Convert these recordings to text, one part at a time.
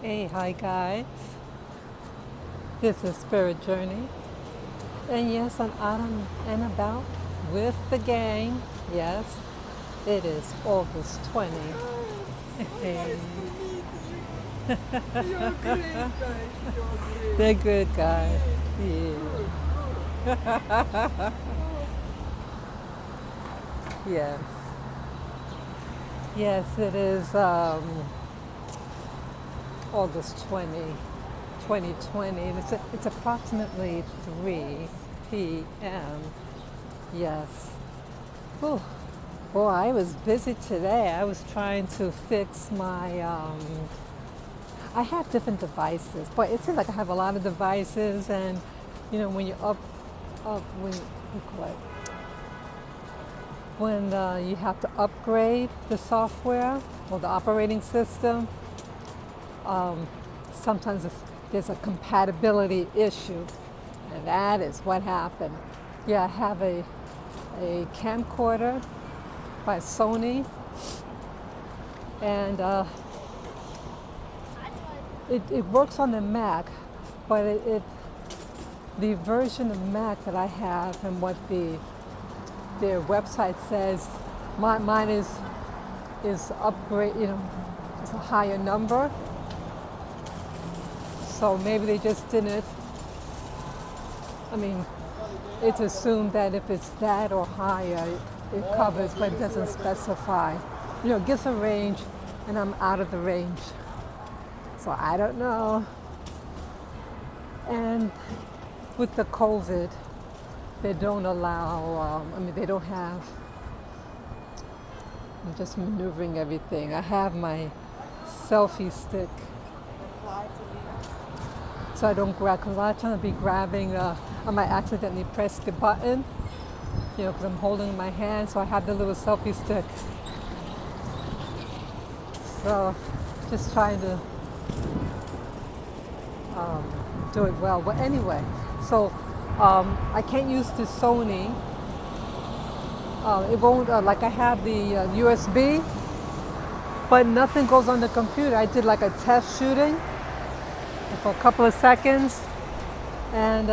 Hey, hi guys. This is Spirit Journey. And yes, I'm out and about with the gang. Yes, it is August 20. Hey, You're great, guys. You're great. they're good guys. Great. Yeah. Good, good. Oh, Yes. Yes, it is August 20, 2020. And it's approximately 3 p.m. Yes. Whew. Boy, I was busy today. I was trying to fix my. I have different devices, but it seems like I have a lot of devices, and when you're when you call it, when you have to upgrade the software or the operating system, sometimes there's a compatibility issue, and that is what happened. Yeah, I have a camcorder by Sony, and it works on the Mac, but the version of Mac that I have and what their website says, mine is upgrade, it's a higher number. So maybe they just didn't. I mean, it's assumed that if it's that or higher, it covers, but it doesn't specify. It gives a range, and I'm out of the range. So I don't know. And with the COVID, they don't allow, they don't have, I'm just maneuvering everything. I have my selfie stick so I don't grab, because a lot of times I'll be grabbing, I might accidentally press the button, because I'm holding my hand, so I have the little selfie stick. So just trying to do it well. But anyway, so I can't use the Sony. It won't, like I have the USB, but nothing goes on the computer. I did like a test shooting for a couple of seconds, and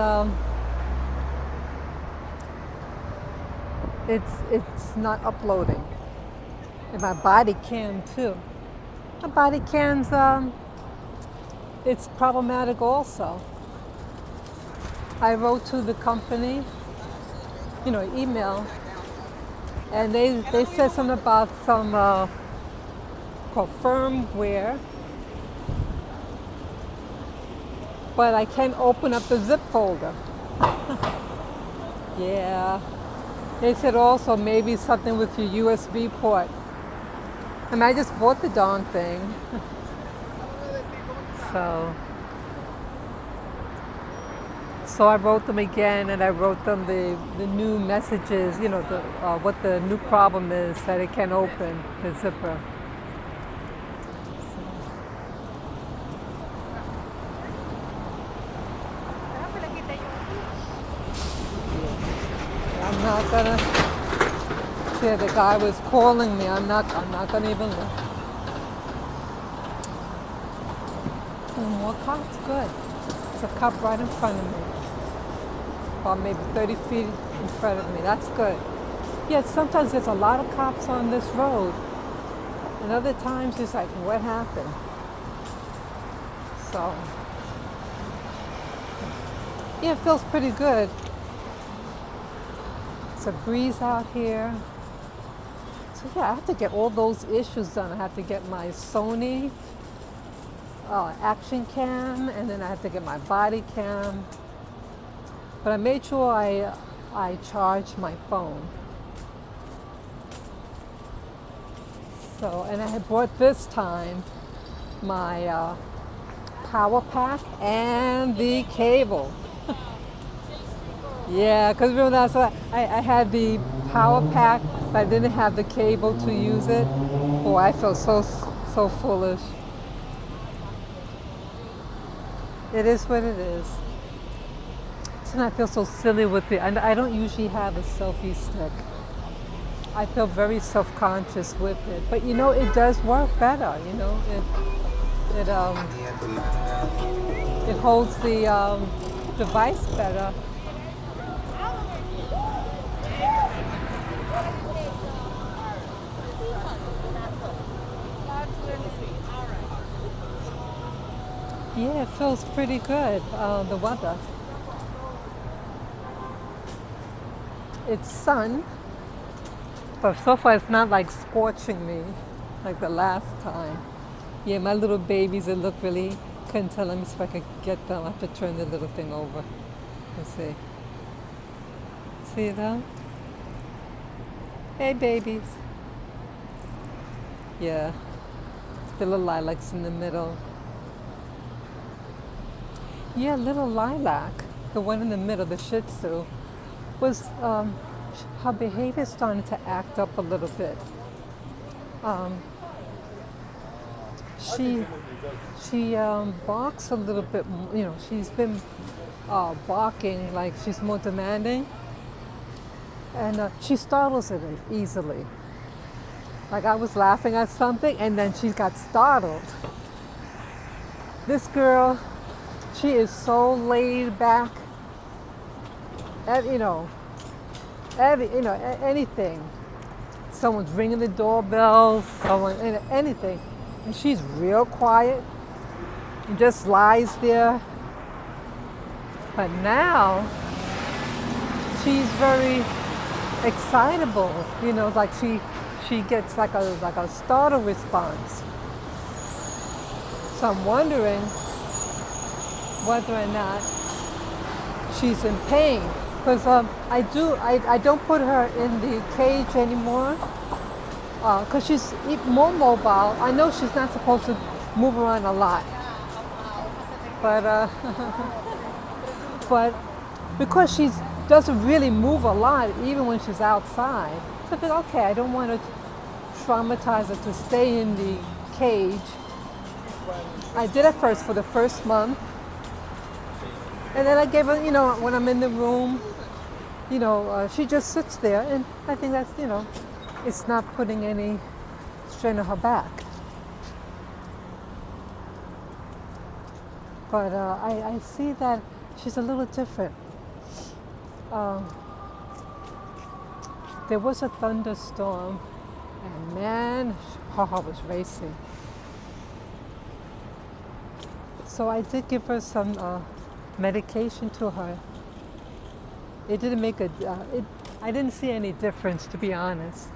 it's not uploading. And my body cam too. My body cam's it's problematic also. I wrote to the company, email, and they said something about some called firmware, but I can't open up the zip folder. Yeah. They said also maybe something with your USB port. I mean, I just bought the darn thing. So I wrote them again, and I wrote them the new messages, what the new problem is, that it can't open the zipper. I'm not gonna. Yeah, the guy was calling me. I'm not gonna even look. More cops, good. It's a cop right in front of me, or maybe 30 feet in front of me. That's good. Yeah, sometimes there's a lot of cops on this road, and other times it's like, what happened? So, yeah, it feels pretty good. It's a breeze out here. So yeah, I have to get all those issues done. I have to get my Sony action cam, and then I have to get my body cam. But I made sure I charged my phone. So, and I had bought this time my power pack and the cable. Yeah, because remember that's what I had the power pack, but I didn't have the cable to use it. Oh, I feel so foolish. It is what it is. And I feel so silly with it. And I don't usually have a selfie stick. I feel very self-conscious with it. But it does work better, It it holds the device better. Yeah, it feels pretty good, the weather. It's sun, but so far it's not like scorching me like the last time. Yeah, my little babies, they look really, couldn't tell them if I could get them. I have to turn the little thing over. Let's see. See them? Hey, babies. Yeah, the little lilacs in the middle. Yeah, little lilac, the one in the middle, the Shih Tzu, was her behavior starting to act up a little bit. She barks a little bit. You know, she's been barking like she's more demanding, and she startles it easily. Like I was laughing at something, and then she got startled. This girl, she is so laid back. Anything. Someone's ringing the doorbell, anything, and she's real quiet and just lies there. But now she's very excitable. You know, like she gets like a startle response. So I'm wondering whether or not she's in pain, because I don't put her in the cage anymore, because she's more mobile. I know she's not supposed to move around a lot, but but because she doesn't really move a lot even when she's outside, so I feel okay. I don't want to traumatize her to stay in the cage. I did it first for the first month. And then I gave her, when I'm in the room, she just sits there, and I think that's, it's not putting any strain on her back. But I see that she's a little different. There was a thunderstorm, and man, her heart was racing. So I did give her some medication to her. It didn't make I didn't see any difference, to be honest.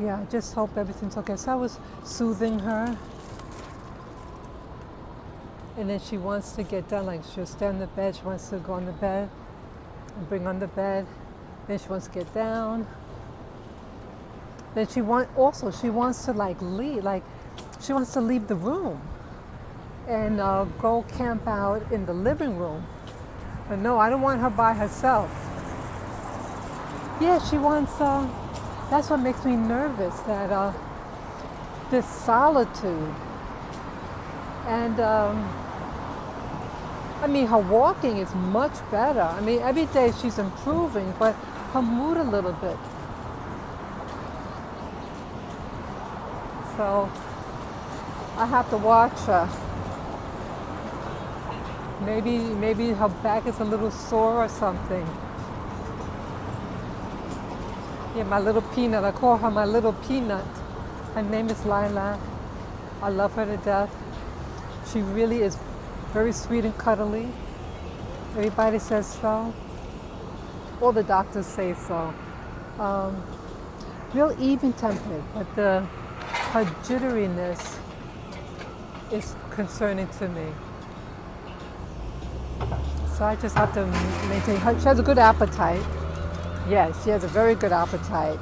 Yeah, I just hope everything's okay. So I was soothing her, and then she wants to get down, like she'll stay on the bed, she wants to go on the bed and bring on the bed, then she wants to get down. Then she wants to leave, she wants to leave the room and go camp out in the living room. But no, I don't want her by herself. Yeah, she wants, that's what makes me nervous, that this solitude. And her walking is much better. Every day she's improving, but her mood a little bit. So I have to watch her. Maybe her back is a little sore or something. Yeah, my little peanut. I call her my little peanut. Her name is Lila. I love her to death. She really is very sweet and cuddly. Everybody says so. All the doctors say so. Real even-tempered, but her jitteriness is concerning to me. So I just have to maintain her. She has a good appetite. Yes, she has a very good appetite.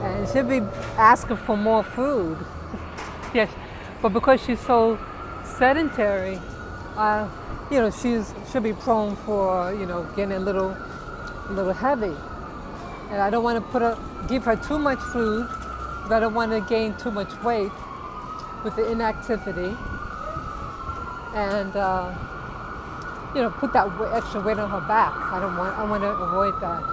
And she'll be asking for more food. Yes, but because she's so sedentary, she'll be prone for, getting a little heavy. And I don't want to give her too much food, because I don't want to gain too much weight with the inactivity. And, put that extra weight on her back. I want to avoid that.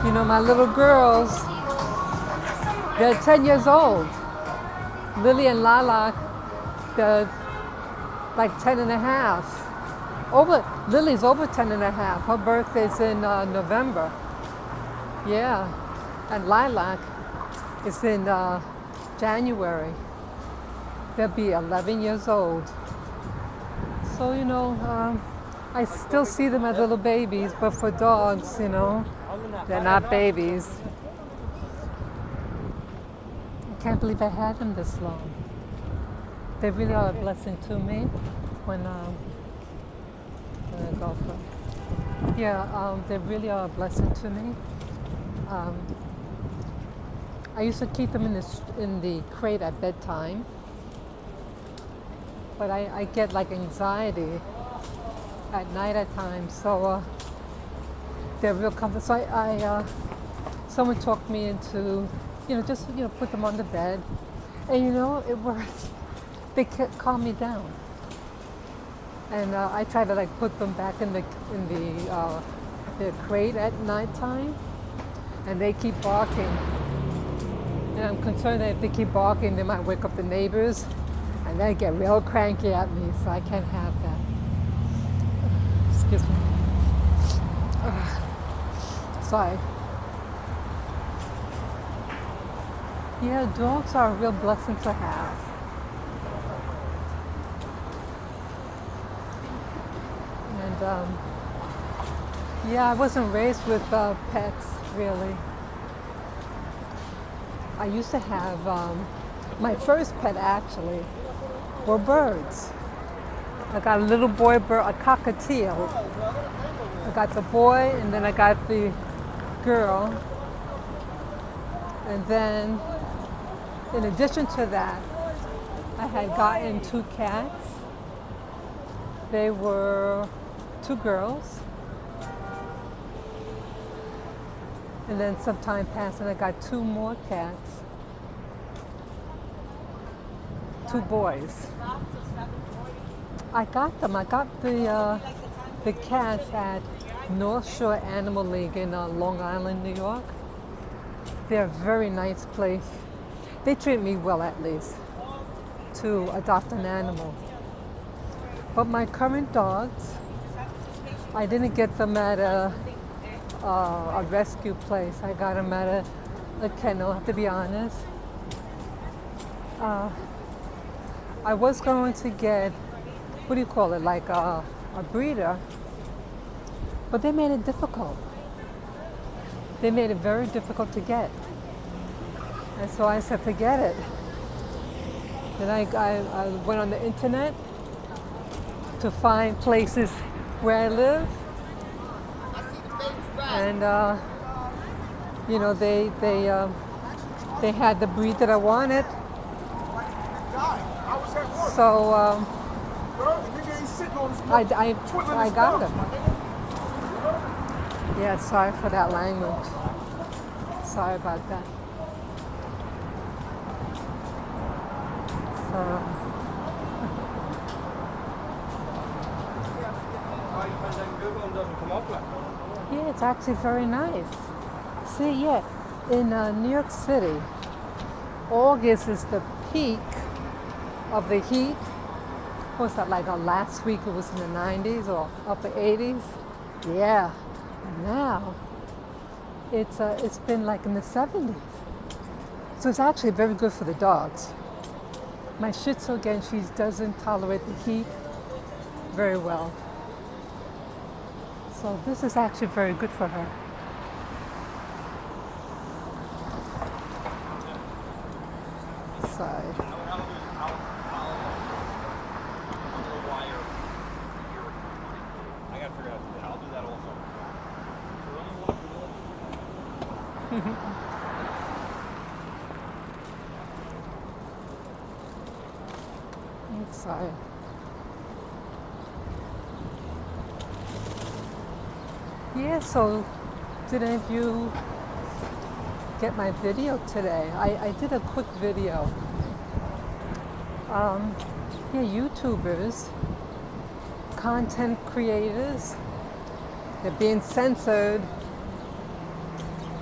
You know, my little girls, they're 10 years old. Lily and Lala, they're like 10 and a half. Lily's over 10 and a half. Her birthday's in November. Yeah. And Lilac is in January. They'll be 11 years old. So, you know, I still see them as little babies, but for dogs, you know, they're not babies. I can't believe I had them this long. They really are a blessing to me when I go for. Yeah, they really are a blessing to me. I used to keep them in the crate at bedtime, but I get like anxiety at night at times, so they're real comfort. So someone talked me into, just put them on the bed, and it works. They calm me down, and I try to like put them back in the crate at nighttime, and they keep barking. And I'm concerned that if they keep barking, they might wake up the neighbors, and they get real cranky at me, so I can't have that. Excuse me. Sorry. Yeah, dogs are a real blessing to have. And yeah, I wasn't raised with pets, really. I used to have, my first pet actually were birds. I got a little boy bird, a cockatiel. I got the boy, and then I got the girl. And then, in addition to that, I had gotten 2 cats. They were 2 girls. And then some time passed and I got 2 more cats. 2 boys. I got them. I got the cats at North Shore Animal League in Long Island, New York. They're a very nice place. They treat me well, at least, to adopt an animal. But my current dogs, I didn't get them at a rescue place. I got them at a kennel, to be honest. I was going to get, what do you call it, like a breeder, but they made it difficult. They made it very difficult to get. And so I said, forget it. Then I went on the internet to find places where I live. And they had the breed that I wanted. So I got them. Yeah, sorry for that language. Sorry about that. So. Yeah, it's actually very nice. See, yeah, in New York City, August is the peak of the heat. What was that, like last week it was in the 90s or upper 80s? Yeah, now it's been like in the 70s. So it's actually very good for the dogs. My Shih Tzu, again, she doesn't tolerate the heat very well. So this is actually very good for her. Sorry. Sorry. Yeah, so did any of you get my video today? I did a quick video. Yeah, YouTubers, content creators, they're being censored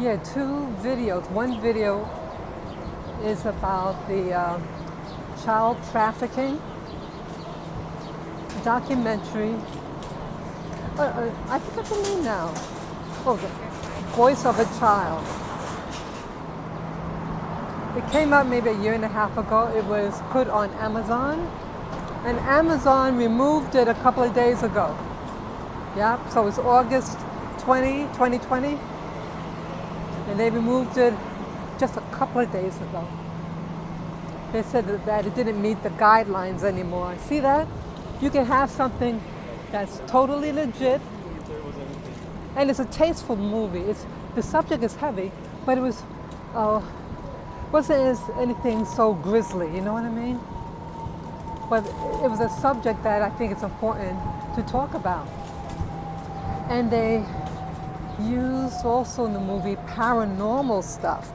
Yeah, two videos. One video is about the child trafficking documentary. I forgot the name now. Oh, the Voice of a Child. It came out maybe a year and a half ago. It was put on Amazon, and Amazon removed it a couple of days ago. Yeah, so it's August 2020, and they removed it just a couple of days ago. They said that it didn't meet the guidelines anymore. See that? You can have something that's totally legit, and it's a tasteful movie. The subject is heavy, but it wasn't anything so grisly, you know what I mean? But it was a subject that I think it's important to talk about. And they used also in the movie paranormal stuff,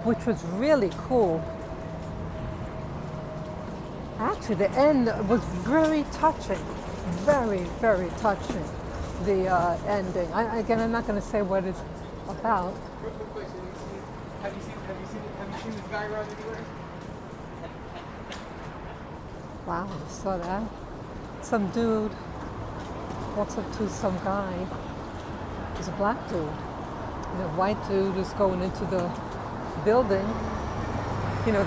which was really cool. Actually, the end was very touching, very, very touching, the ending. Again, I'm not going to say what it's about. Real quick question. Have you seen this guy around anywhere? Wow, I saw that. Some dude walks up to some guy. He's a black dude. And a white dude is going into the building. You know,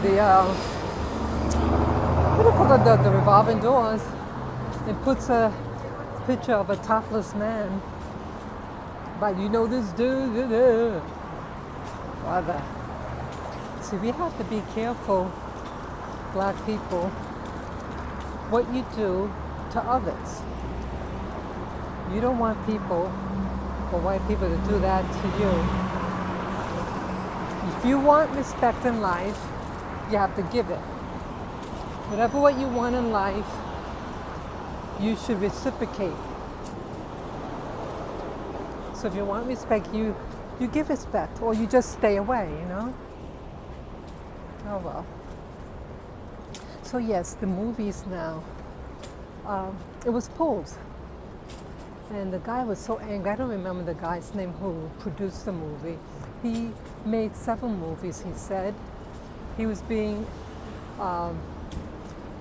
what do you call the revolving doors? And puts a picture of a topless man. But you know this dude? Brother. See, we have to be careful, black people, what you do to others. You don't want people or white people to do that to you. If you want respect in life, you have to give it. Whatever what you want in life, you should reciprocate. So if you want respect, you give respect, or you just stay away, you know? Oh well. So yes, the movies now, it was pulled. And the guy was so angry. I don't remember the guy's name who produced the movie. He made several movies, he said. He was being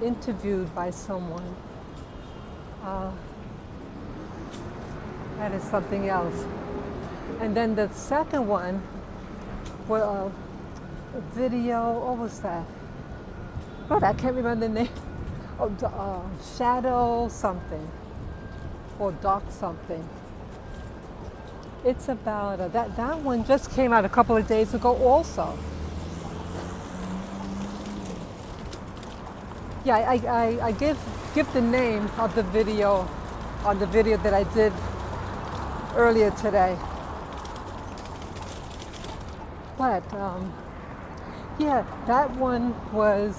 interviewed by someone. That is something else. And then the second one, well, a video, what was that? Oh, I can't remember the name. Oh, Shadow something, or Dark something. It's about, that one just came out a couple of days ago also. Yeah, I give the name of the video on the video that I did earlier today. But yeah, that one was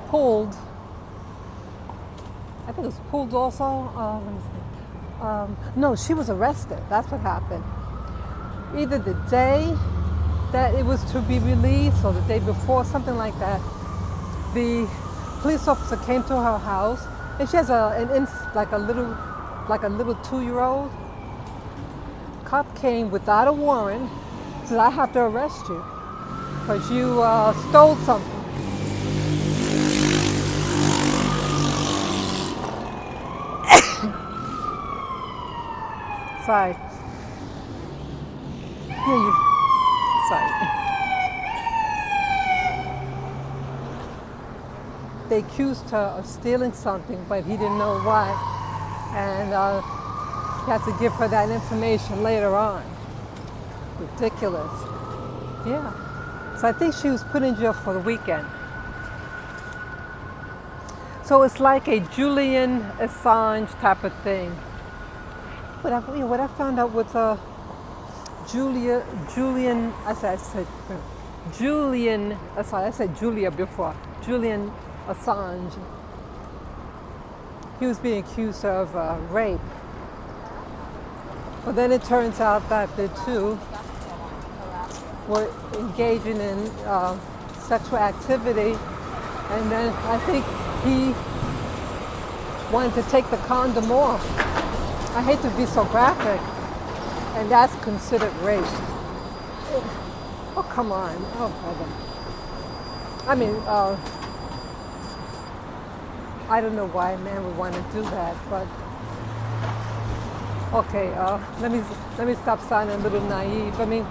pulled. I think it was pulled also. Let me see. No, she was arrested. That's what happened. Either the day that it was to be released or the day before, something like that. The police officer came to her house, and she has like a little 2-year-old. Cop came without a warrant, said, "I have to arrest you because you stole something." Sorry. Sorry. They accused her of stealing something, but he didn't know what, and he had to give her that information later on. Ridiculous. Yeah. So I think she was put in jail for the weekend. So it's like a Julian Assange type of thing. But what I found out with Julian Assange. He was being accused of rape. But then it turns out that the two were engaging in sexual activity, and then I think he wanted to take the condom off. I hate to be so graphic, and that's considered rape. Oh, come on. Oh, brother. I mean, I don't know why a man would want to do that, but okay. Let me stop sounding a little naive. I mean,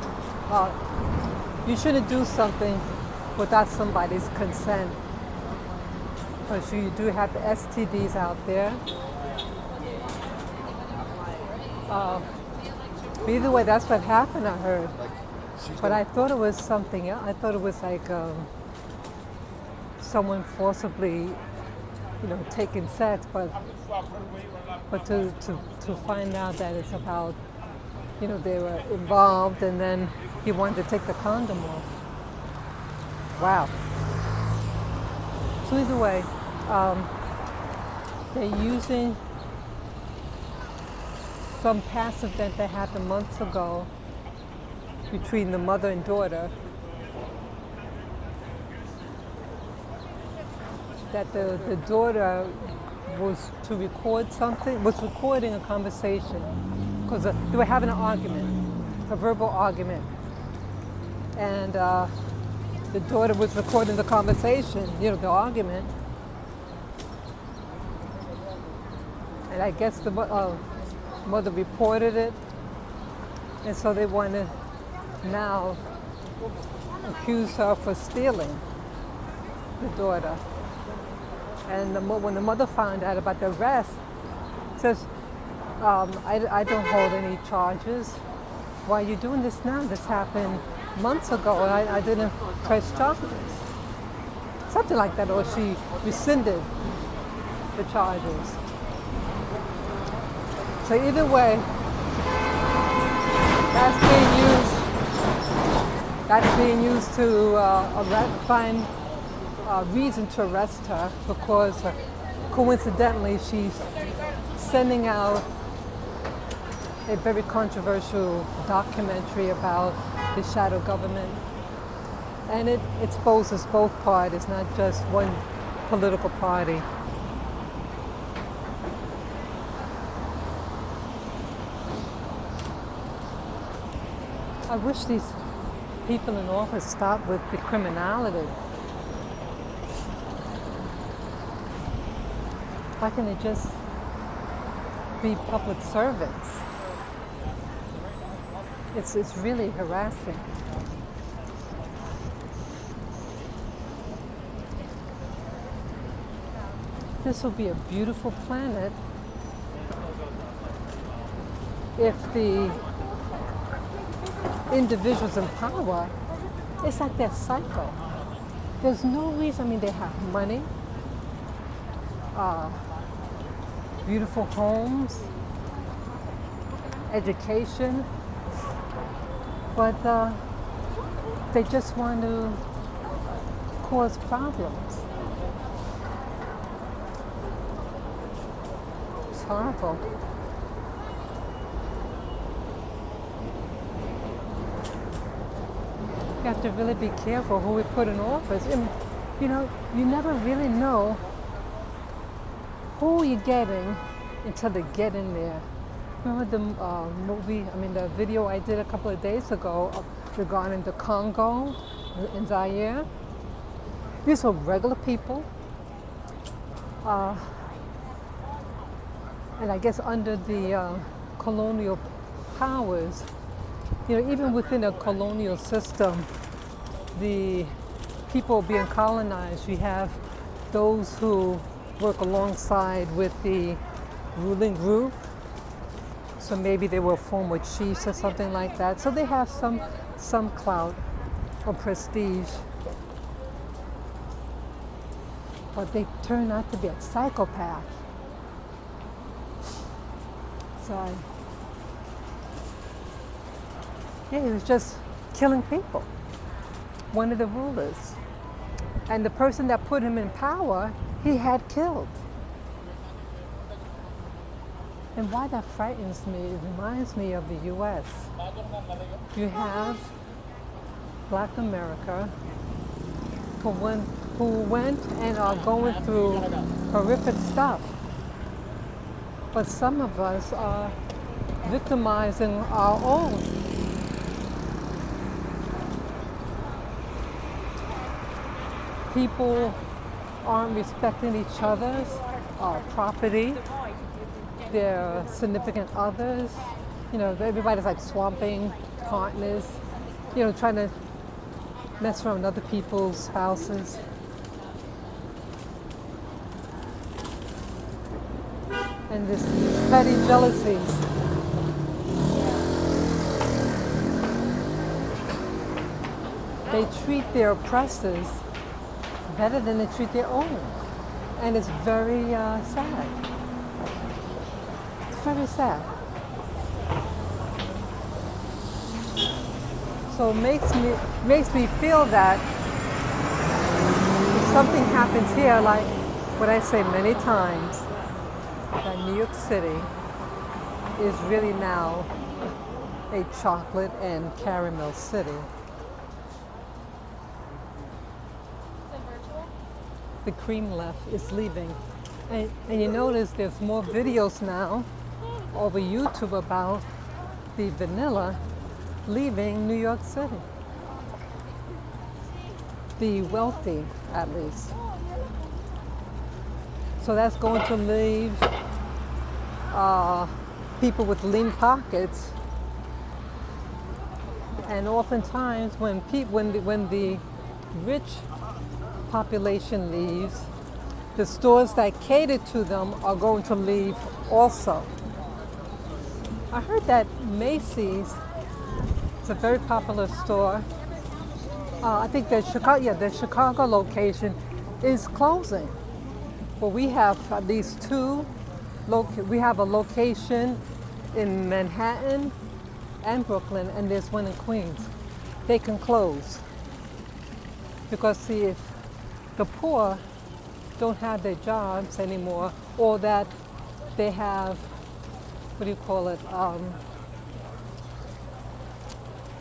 you shouldn't do something without somebody's consent, because you do have the STDs out there. Either way, that's what happened, I heard. But I thought it was something else. I thought it was like someone forcibly, taking sex. But to find out that it's about, they were involved, and then he wanted to take the condom off. Wow. So either way, they're using some past event that happened months ago between the mother and daughter, that the daughter was to record something, was recording a conversation, because they were having an argument, a verbal argument. And the daughter was recording the conversation, the argument. And I guess the mother reported it, and so they want to now accuse her for stealing the daughter. And when the mother found out about the arrest, says, I don't hold any charges. Why are you doing this now? This happened months ago, and I didn't press charges. Something like that, or she rescinded the charges. So either way, that's being used to find a reason to arrest her, because coincidentally she's sending out a very controversial documentary about the shadow government. And it exposes both parties, not just one political party. I wish these people in office stop with the criminality. Why can't they just be public servants? It's really harassing. This will be a beautiful planet if the individuals in power, it's like that cycle. There's no reason. I mean, they have money, beautiful homes, education, but they just want to cause problems. It's horrible. You have to really be careful who we put in office. And, you never really know who you're getting until they get in there. Remember the video I did a couple of days ago regarding the Congo in Zaire? These were regular people. And I guess under the colonial powers, even within a colonial system, the people being colonized, you have those who work alongside with the ruling group. So maybe they were former chiefs or something like that. So they have some clout or prestige. But they turn out to be a psychopath. So he was just killing people, one of the rulers. And the person that put him in power, he had killed. And why that frightens me, it reminds me of the US. You have Black America who went and are going through horrific stuff. But some of us are victimizing our own. people aren't respecting each other's property, their significant others. You know, everybody's like swamping partners, you know, trying to mess around with other people's spouses. And this petty jealousies. They treat their oppressors better than they treat their own. And it's very sad. It's very sad. So it makes me feel that if something happens here, like what I say many times, that New York City is really now a chocolate and caramel city. The cream left is leaving. And you notice there's more videos now over YouTube about the vanilla leaving New York City. The wealthy, at least. So that's going to leave people with lean pockets. And oftentimes when the rich population leaves, the stores that cater to them are going to leave also. I heard that Macy's, it's a very popular store. I think the Chicago location is closing. But we have at least two. We have a location in Manhattan and Brooklyn, and there's one in Queens. They can close because, see, if the poor don't have their jobs anymore, or that they have, what do you call it?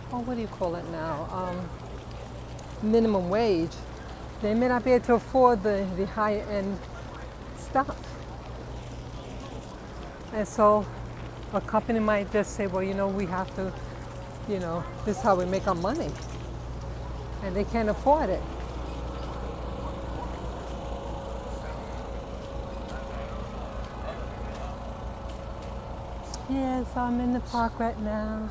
What do you call it now? Minimum wage. They may not be able to afford the higher end stuff. And so a company might just say, well, you know, we have to, you know, this is how we make our money. And they can't afford it. Yes, I'm in the park right now.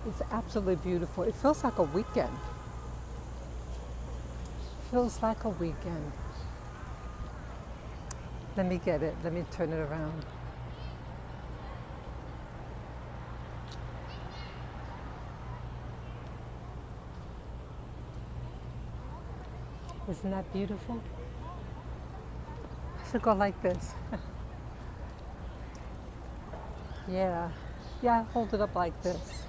It's absolutely beautiful. It feels like a weekend. Feels like a weekend. Let me get it. Let me turn it around. Isn't that beautiful? I should go like this. Yeah, hold it up like this.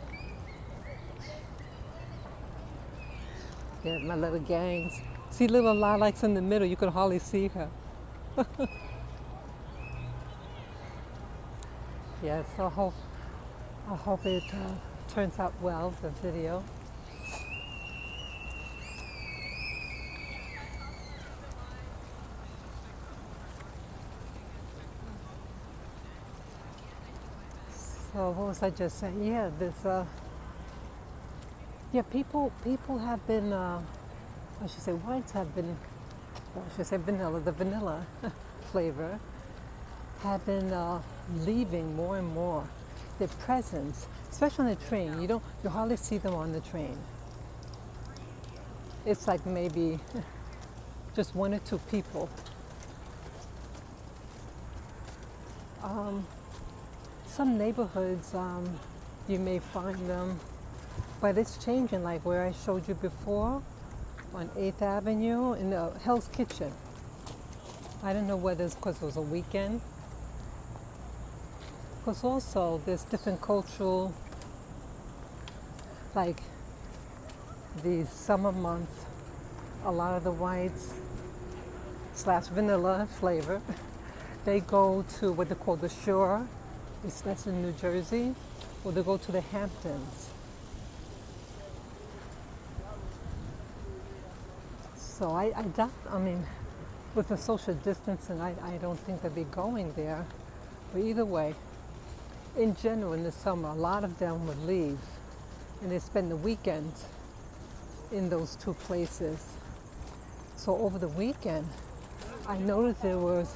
Yeah, my little gangs. See little lilacs in the middle, you can hardly see her. Yeah, so I hope it turns out well, the video. So what was I just saying? Yeah, people have been, I should say whites have been, I should say vanilla, the vanilla flavor have been leaving more and more. Their presence, especially on the train, you hardly see them on the train. It's like maybe just one or two people. Some neighborhoods, you may find them, but it's changing, like where I showed you before on 8th Avenue in the Hell's Kitchen. I don't know whether it's because it was a weekend. Because also there's different cultural, like the summer months, a lot of the whites / vanilla flavor, they go to what they call the shore. That's in New Jersey, or they go to the Hamptons. So I mean, with the social distancing, I don't think they'll be going there. But either way, in general, in the summer, a lot of them would leave. and they spend the weekends in those two places. So over the weekend, I noticed there was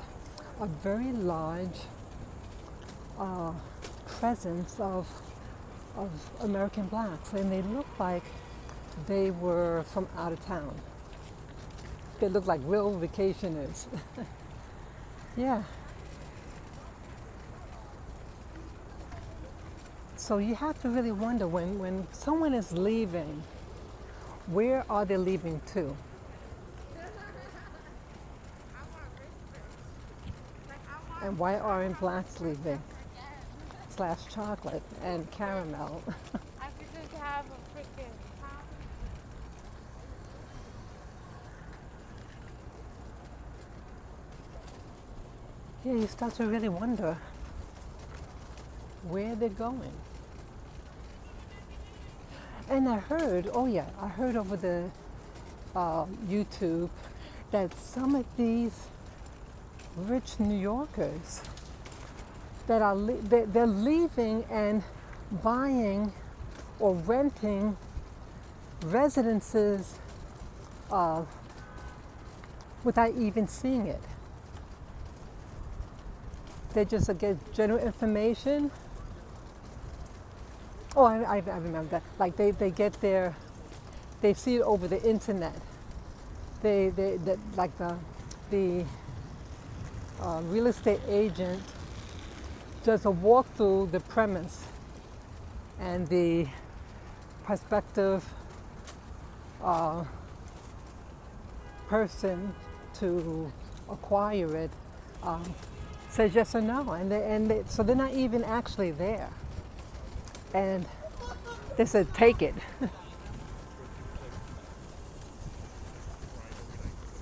a very large presence of American blacks, and they looked like they were from out of town. They looked like real vacationers. Yeah. So you have to really wonder when someone is leaving, where are they leaving to? And why aren't blacks leaving? Slash chocolate and caramel. I could just have a freaking Yeah, you start to really wonder where they're going. And I heard over the YouTube that some of these rich New Yorkers that are they're leaving and buying or renting residences without even seeing it. They just get general information. Oh, I remember that. Like they get they see it over the internet. They like the real estate agent does a walk through the premise, and the prospective person to acquire it says yes or no, and so they're not even actually there, and they said take it.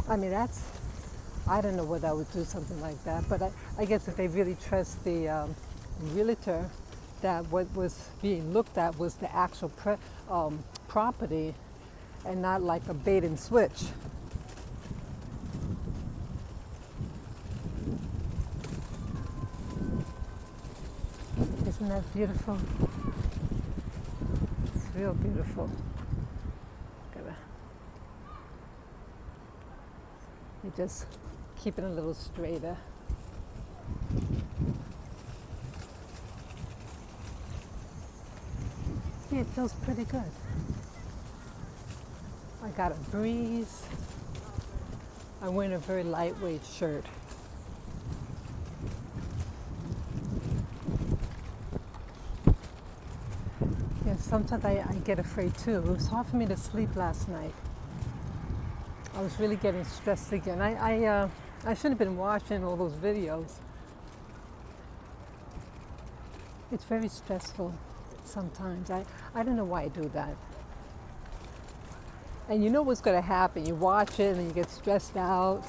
I mean, I don't know whether I would do something like that, but I guess if they really trust the realtor, that what was being looked at was the actual property and not like a bait and switch. Isn't that beautiful? It's real beautiful. You just keep it a little straighter. Yeah, it feels pretty good. I got a breeze. I'm wearing a very lightweight shirt. Yeah, sometimes I get afraid too. It was hard for me to sleep last night. I was really getting stressed again. I should have been watching all those videos. It's very stressful sometimes. I don't know why I do that. And you know what's going to happen. You watch it and you get stressed out.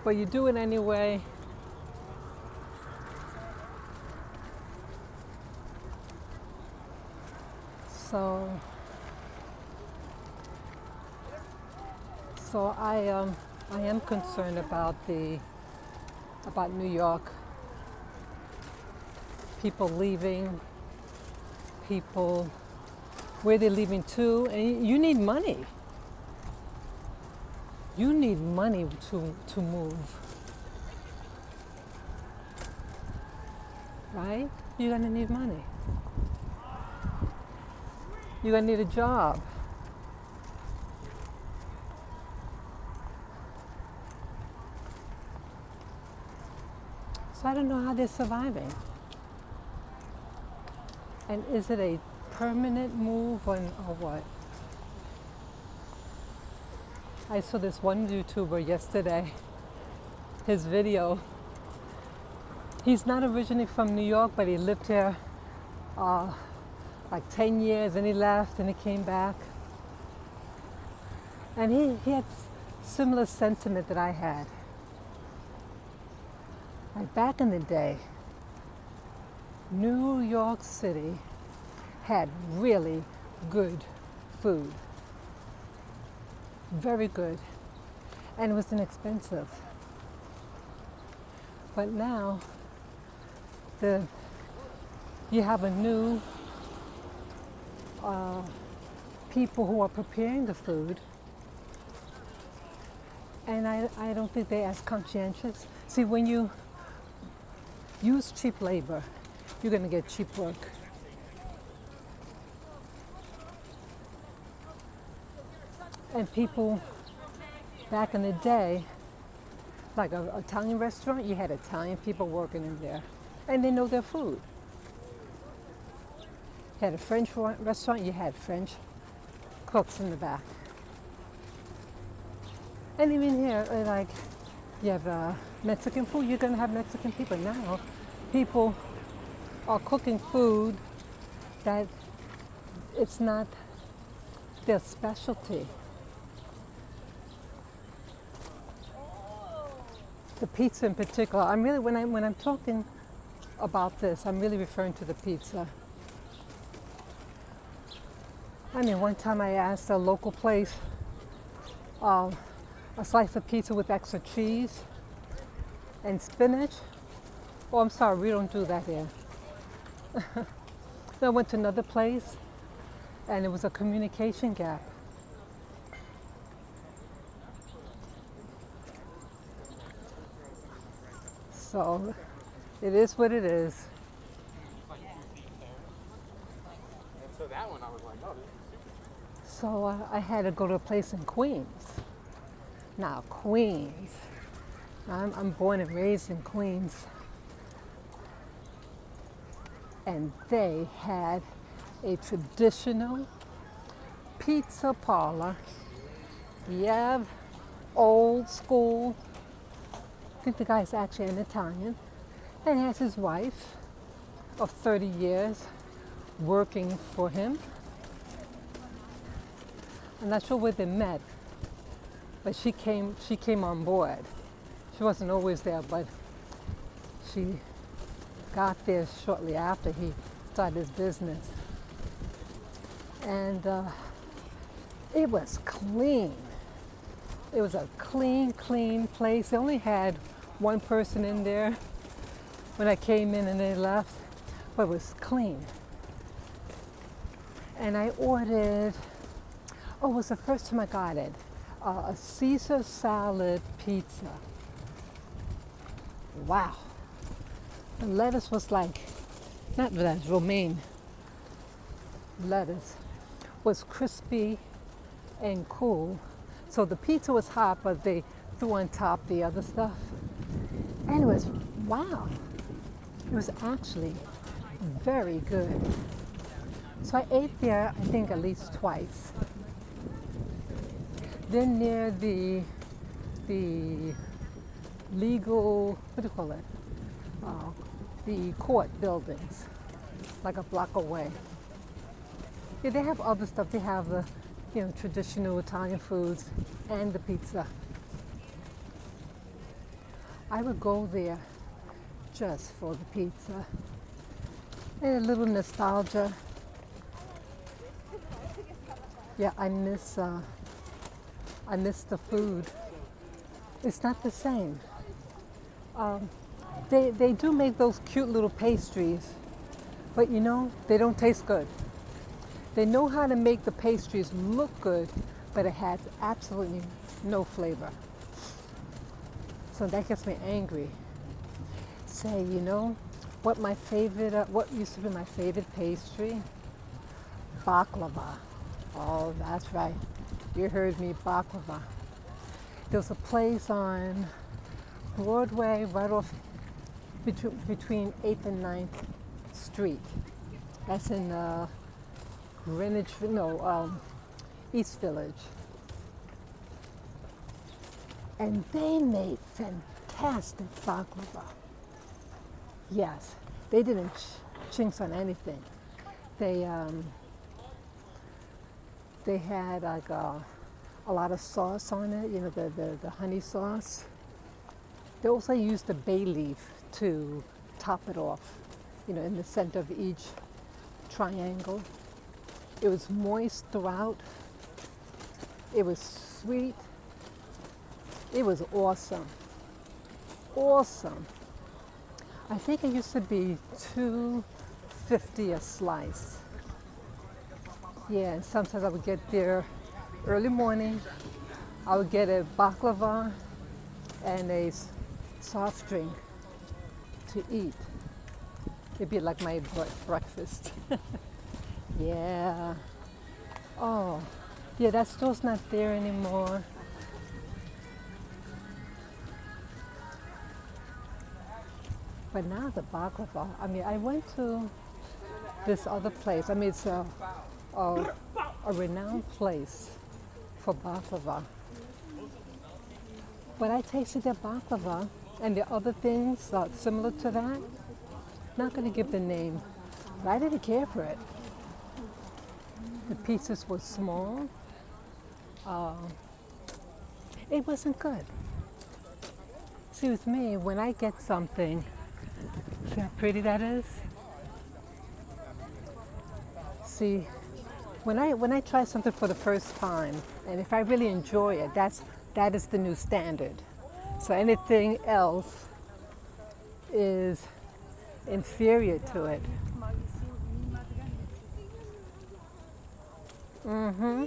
But you do it anyway. So I am concerned about New York. People leaving, people where they're leaving to, and you need money. You need money to move, right? You're gonna need money. You're gonna need a job. So I don't know how they're surviving. And is it a permanent move or what? I saw this one YouTuber yesterday, his video. He's not originally from New York, but he lived here like 10 years, and he left and he came back. And he had similar sentiment that I had. Like back in the day, New York City had really good food. Very good. And it was inexpensive. But now, you have a new people who are preparing the food, and I don't think they're as conscientious. See, when you use cheap labor, you're going to get cheap work. And people back in the day, like an Italian restaurant, you had Italian people working in there, and they know their food. You had a French restaurant, you had French cooks in the back. And even here, like, you have Mexican food, you're going to have Mexican people. Now, people are cooking food that it's not their specialty. The pizza in particular, I'm really, when I'm talking about this, I'm really referring to the pizza. I mean, one time I asked a local place a slice of pizza with extra cheese and spinach. Oh, I'm sorry, we don't do that here. Then I went to another place and it was a communication gap. So it is what it is. And so that one, I was like, oh, this is super. So I had to go to a place in Queens. Now, Queens. I'm born and raised in Queens. And they had a traditional pizza parlor. Yeah, old school. I think the guy's actually an Italian. And he has his wife of 30 years working for him. I'm not sure where they met, but she came on board. She wasn't always there, but she got there shortly after he started his business. And it was clean. It was a clean place. They only had one person in there when I came in and they left, but it was clean. And I ordered, it was the first time I got it, a Caesar salad pizza. Wow. The lettuce was like, not lettuce, romaine lettuce, was crispy and cool. So the pizza was hot, but they threw on top the other stuff. And it was, wow. It was actually very good. So I ate there, I think, at least twice. Then near the legal, what do you call it? The court buildings, like a block away. Yeah, they have other stuff. They have the, traditional Italian foods and the pizza. I would go there just for the pizza and a little nostalgia. Yeah, I miss the food. It's not the same. They do make those cute little pastries, but they don't taste good. They know how to make the pastries look good, but it has absolutely no flavor. So that gets me angry. Say, what what used to be my favorite pastry? Baklava. Oh, that's right. You heard me, baklava. There was a place on Broadway right off between 8th and 9th Street. That's in Greenwich, East Village. And they made fantastic baklava. Yes, they didn't chinks on anything. They had like a lot of sauce on it, the honey sauce. They also used the bay leaf to top it off, in the center of each triangle. It was moist throughout. It was sweet. It was awesome. Awesome. I think it used to be $2.50 a slice. Yeah, and sometimes I would get there early morning. I would get a baklava and a soft drink to eat. It'd be like my breakfast. Yeah. Oh, yeah, that store's not there anymore. But now the baklava, I mean, I went to this other place. I mean, it's a, a renowned place for baklava. But I tasted their baklava and the other things similar to that. Not going to give the name, but I didn't care for it. The pieces were small. It wasn't good. See, with me, when I get something, see how pretty that is? See, when I try something for the first time, and if I really enjoy it, that is the new standard. So anything else is inferior to it. Mm-hmm.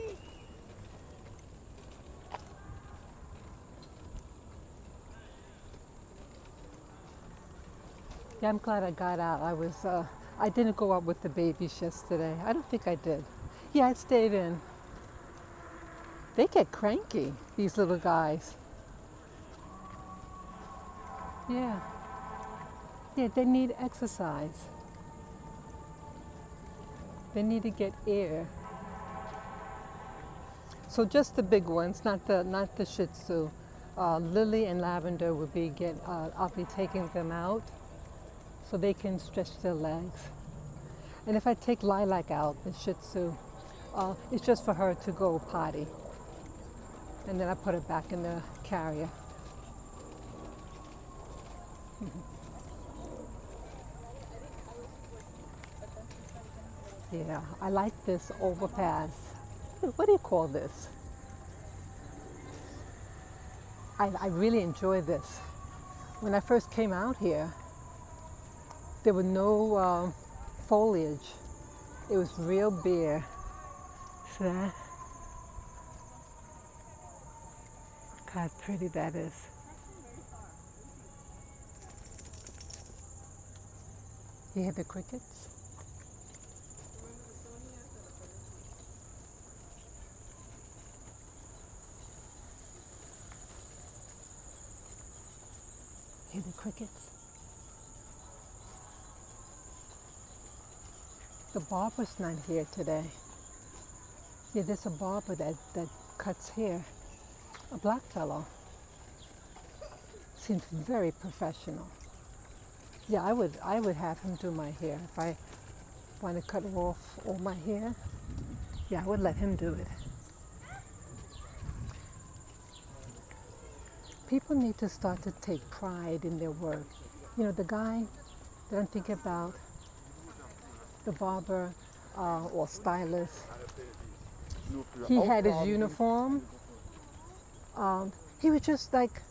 Yeah, I'm glad I got out. I didn't go out with the babies yesterday. I don't think I did. Yeah, I stayed in. They get cranky, these little guys. Yeah. Yeah, they need exercise. They need to get air. So just the big ones, not the Shih Tzu. Lily and Lavender will be I'll be taking them out so they can stretch their legs. And if I take Lilac out, the Shih Tzu, it's just for her to go potty. And then I put her back in the carrier. Yeah, I like this overpass. What do you call this? I really enjoy this. When I first came out here, there were no foliage. It was real bare. See that? Look how pretty that is. You hear the crickets? Hear the crickets? The barber's not here today. Yeah, there's a barber that cuts hair. A black fellow. Seems very professional. Yeah, I would have him do my hair. If I want to cut off all my hair, yeah, I would let him do it. People need to start to take pride in their work. You know, the guy that I'm thinking about, the barber or stylist, he had his uniform. He was just like,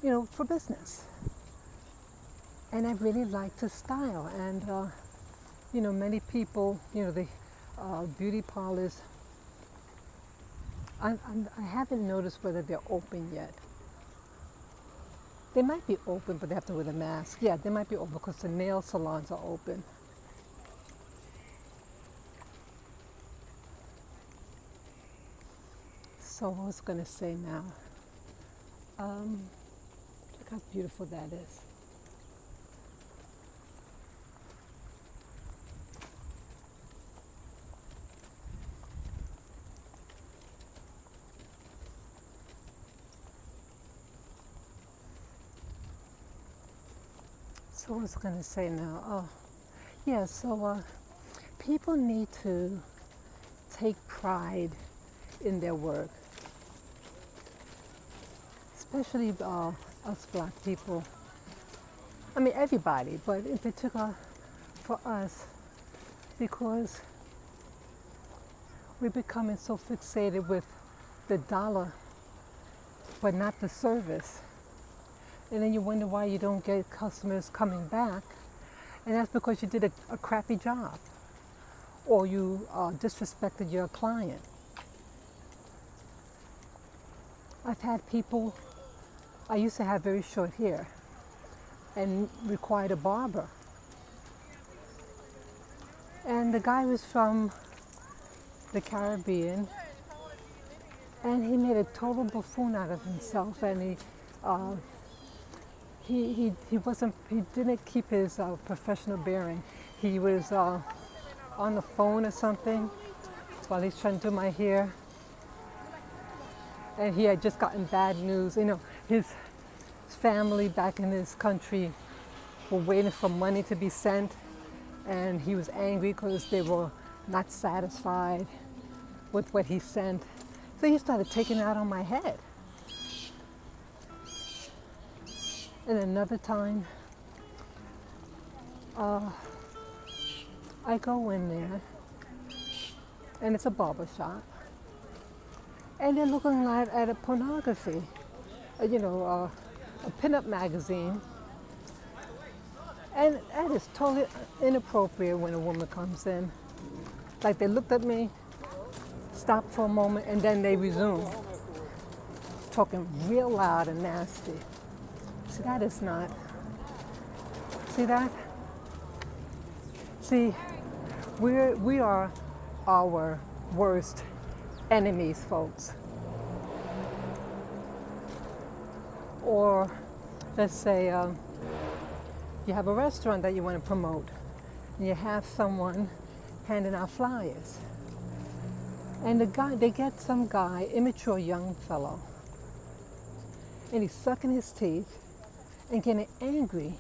you know, for business. And I really liked his style. And, you know, many people, you know, the beauty parlors, I haven't noticed whether they're open yet. They might be open, but they have to wear a mask. Yeah, they might be open because the nail salons are open. So what was I going to say now? Look how beautiful that is. So what was I going to say now? Oh, yeah, so people need to take pride in their work, especially us black people. I mean, everybody, but in particular for us, because we're becoming so fixated with the dollar, but not the service. And then you wonder why you don't get customers coming back. And that's because you did a crappy job. or you disrespected your client. I've had people, I used to have very short hair and required a barber. And the guy was from the Caribbean, and he made a total buffoon out of himself, and he didn't keep his professional bearing. He was on the phone or something while he's trying to do my hair, and he had just gotten bad news. You know, his family back in his country were waiting for money to be sent, and he was angry because they were not satisfied with what he sent. So he started taking it out on my head. And another time, I go in there, and it's a barber shop, and they're looking at a pornography, a pinup magazine. And that is totally inappropriate when a woman comes in. Like, they looked at me, stopped for a moment, and then they resume, talking real loud and nasty. See, that is not. See that? See, we are our worst enemies, folks. Or let's say you have a restaurant that you want to promote, and you have someone handing out flyers, and they get some guy, immature young fellow, and he's sucking his teeth and getting angry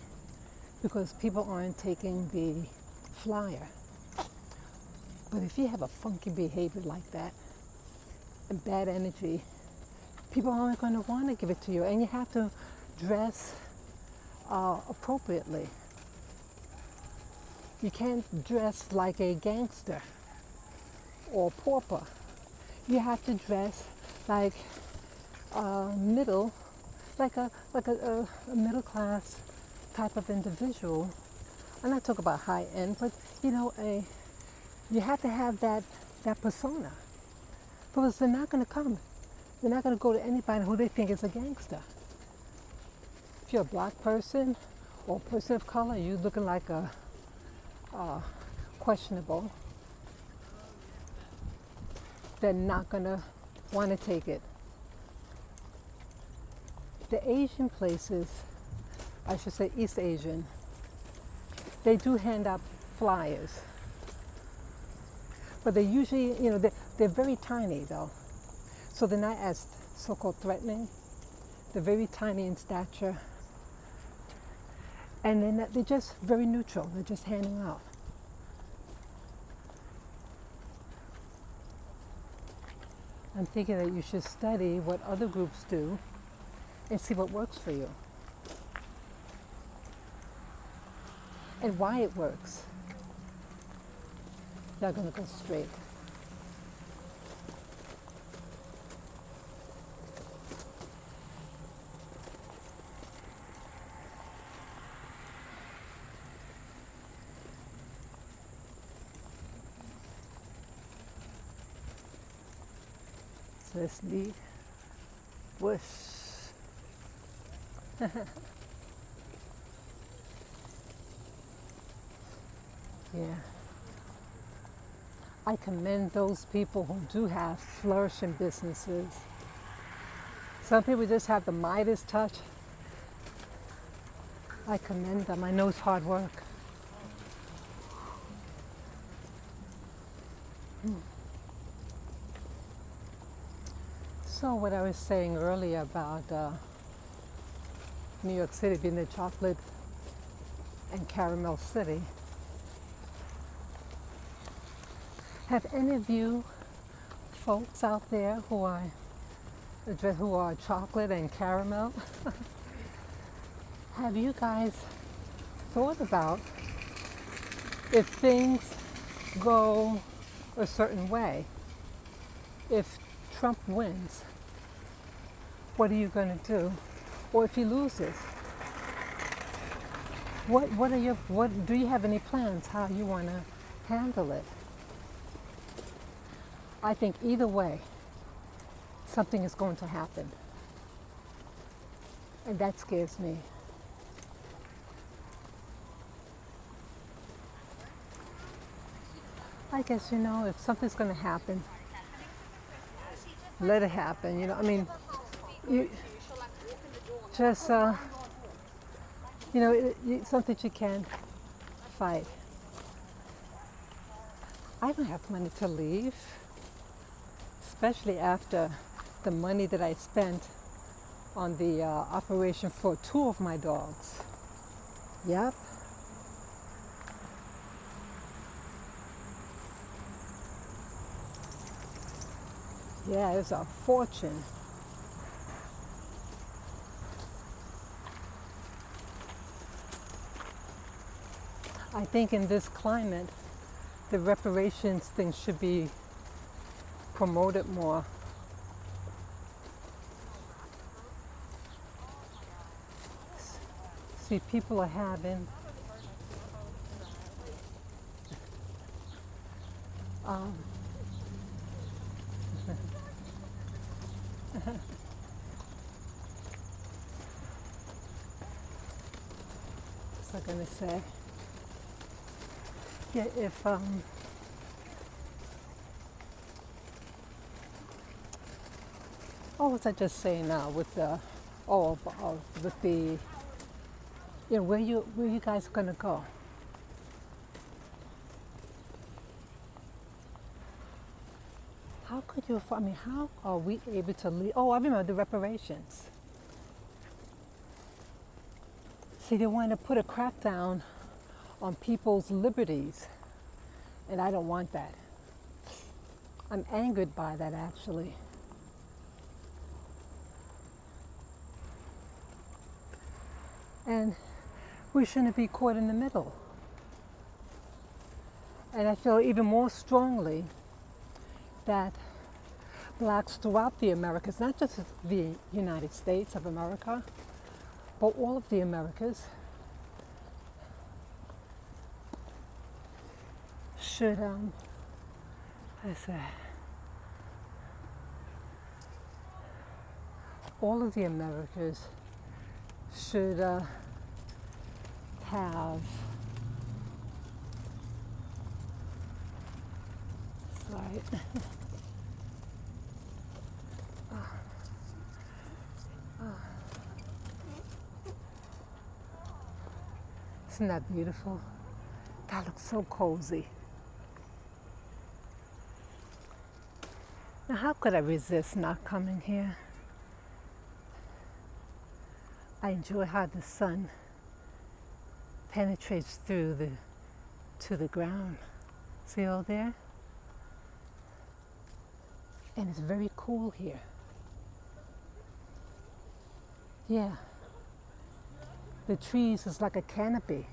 because people aren't taking the flyer. But if you have a funky behavior like that and bad energy, people aren't going to want to give it to you, and you have to dress appropriately. You can't dress like a gangster or pauper. You have to dress like a middle class type of individual. I'm not talking about high end, but you have to have that persona, because they're not going to come. They're not going to go to anybody who they think is a gangster. If you're a black person or a person of color, you're looking like a questionable, they're not going to want to take it. The Asian places, I should say East Asian, they do hand out flyers. But they usually, they're very tiny though. So they're not as so-called threatening. They're very tiny in stature. And they're just very neutral. They're just handing out. I'm thinking that you should study what other groups do and see what works for you. And why it works. They're going to go straight. So let's lead. Whoosh. Yeah. I commend those people who do have flourishing businesses. Some people just have the Midas touch. I commend them. I know it's hard work. So what I was saying earlier about New York City being the chocolate and caramel city. Have any of you folks out there who are chocolate and caramel, have you guys thought about if things go a certain way, if Trump wins, what are you going to do? Or if he loses, what do you have any plans how you want to handle it? I think either way, something is going to happen. And that scares me. I guess, if something's going to happen, let it happen. I mean, you just, something you can fight. I don't have money to leave, especially after the money that I spent on the operation for 2 of my dogs. Yep. Yeah, it's a fortune. I think in this climate, the reparations thing should be promoted more. See, people are having what's I gonna say? Yeah, if what was I just saying now with the with the where you guys gonna go? How could you? I mean, how are we able to leave? Oh, I remember the reparations. See, they want to put a crackdown on people's liberties, and I don't want that. I'm angered by that, actually. And we shouldn't be caught in the middle. And I feel even more strongly that blacks throughout the Americas, not just the United States of America, but all of the Americas, should, all of the Americas should have, sorry, isn't that beautiful? That looks so cozy. Now, how could I resist not coming here? I enjoy how the sun penetrates through to the ground. See all there? And it's very cool here. Yeah. The trees is like a canopy.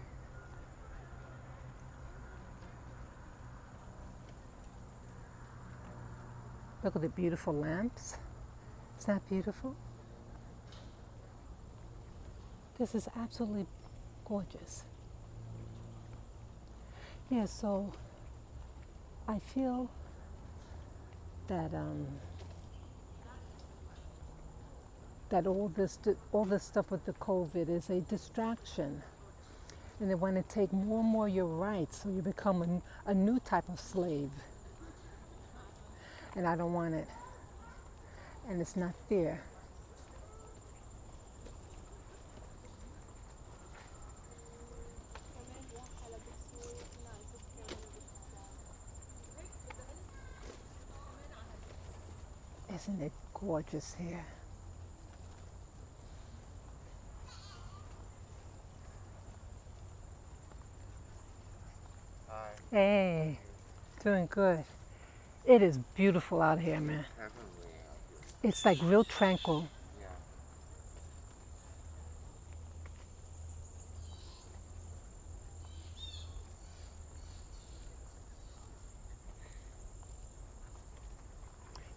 Look at the beautiful lamps. Is that beautiful? This is absolutely gorgeous. Yeah, so I feel that that all this stuff with the COVID is a distraction, and they want to take more and more your rights, so you become a new type of slave. And I don't want it, and it's not fair. Isn't it gorgeous here? Hi. Hey, doing good. It is beautiful out here, man. It's like real tranquil. Yeah.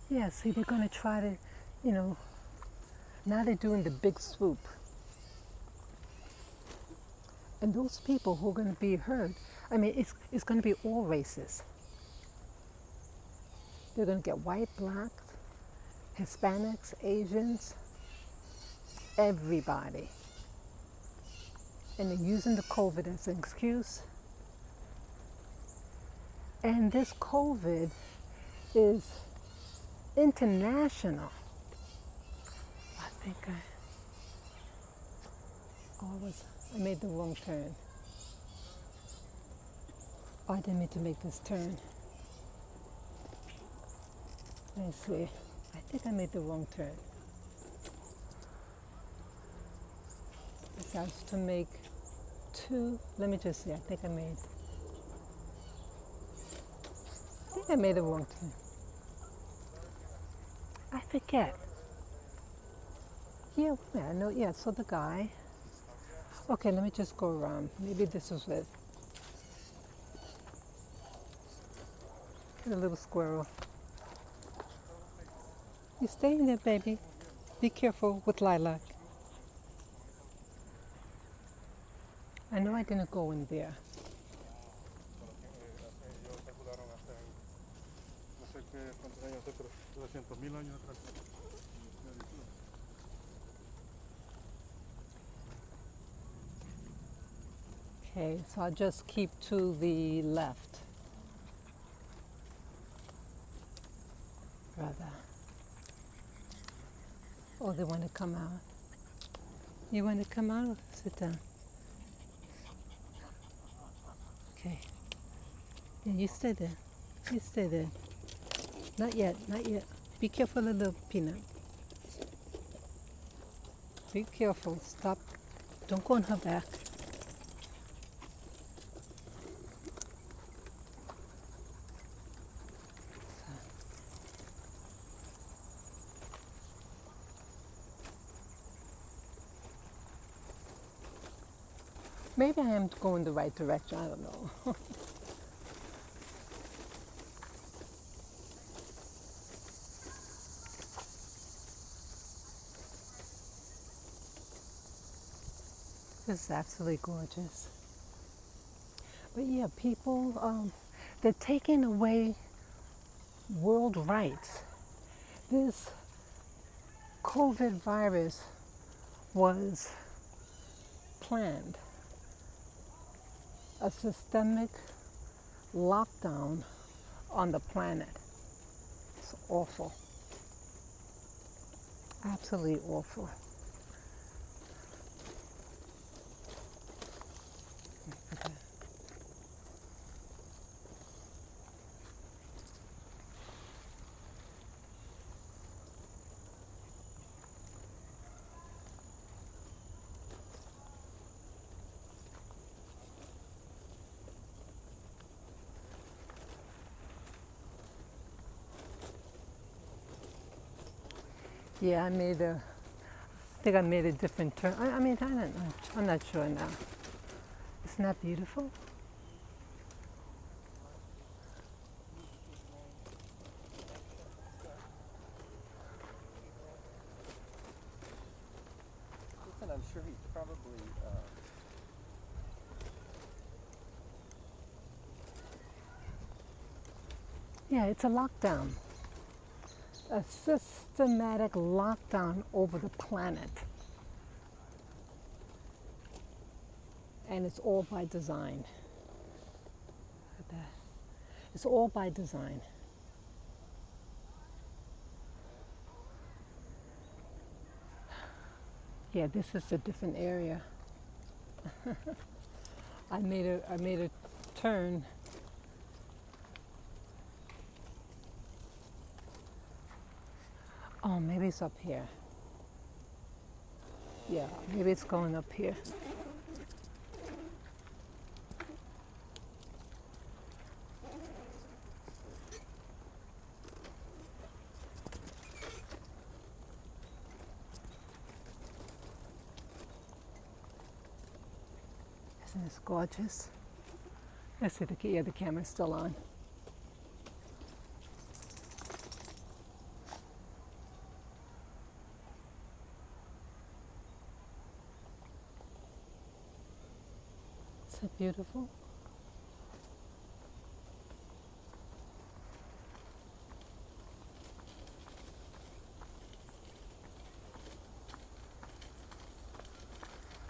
Yeah, see, they're going to try to, now they're doing the big swoop. And those people who are going to be hurt, I mean, it's going to be all races. They're going to get white, black, Hispanics, Asians, everybody. And they're using the COVID as an excuse. And this COVID is international. I think I made the wrong turn. Oh, I didn't mean to make this turn. Let's see. I think I made the wrong turn. This has to make two. Let me just see. I think I made the wrong turn. I forget. Yeah, I know. Yeah, so the guy. Okay, let me just go around. Maybe this is it. A little squirrel. You stay in there, baby. Be careful with lilac. I know I didn't go in there. Ellos calcularon hace, no sé qué, cuántos años hace, pero 200,000 años atrás. Okay, so I'll just keep to the left. Brother. Oh, they want to come out. You want to come out? Sit down. Okay. Yeah, you stay there. You stay there. Not yet, not yet. Be careful, little peanut. Be careful. Stop. Don't go on her back. Maybe I am going the right direction. I don't know. This is absolutely gorgeous. But yeah, people, they're taking away world rights. This COVID virus was planned. A systemic lockdown on the planet. It's awful. Absolutely awful. Okay. Yeah, I think I made a different turn. I mean, I don't know. I'm not sure now. Isn't that beautiful? Listen, I'm sure he's probably. Yeah, it's a lockdown. A systematic lockdown over the planet. And it's all by design. Look at that. It's all by design. Yeah, this is a different area. I made a turn. Oh, maybe it's up here. Yeah, maybe it's going up here. Isn't this gorgeous? Let's see, the camera's still on. Isn't it beautiful?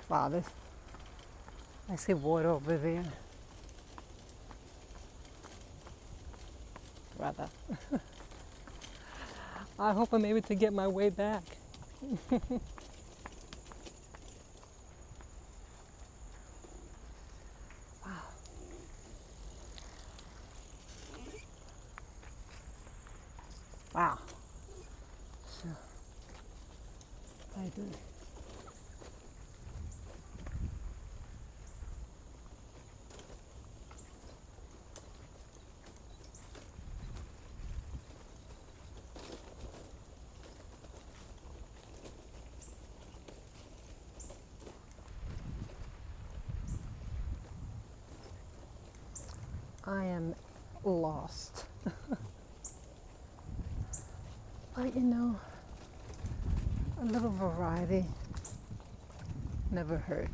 Wow, this, I see water over there. Rather. I hope I'm able to get my way back. Wow. So, I do. I am lost. But you know, a little variety never hurt.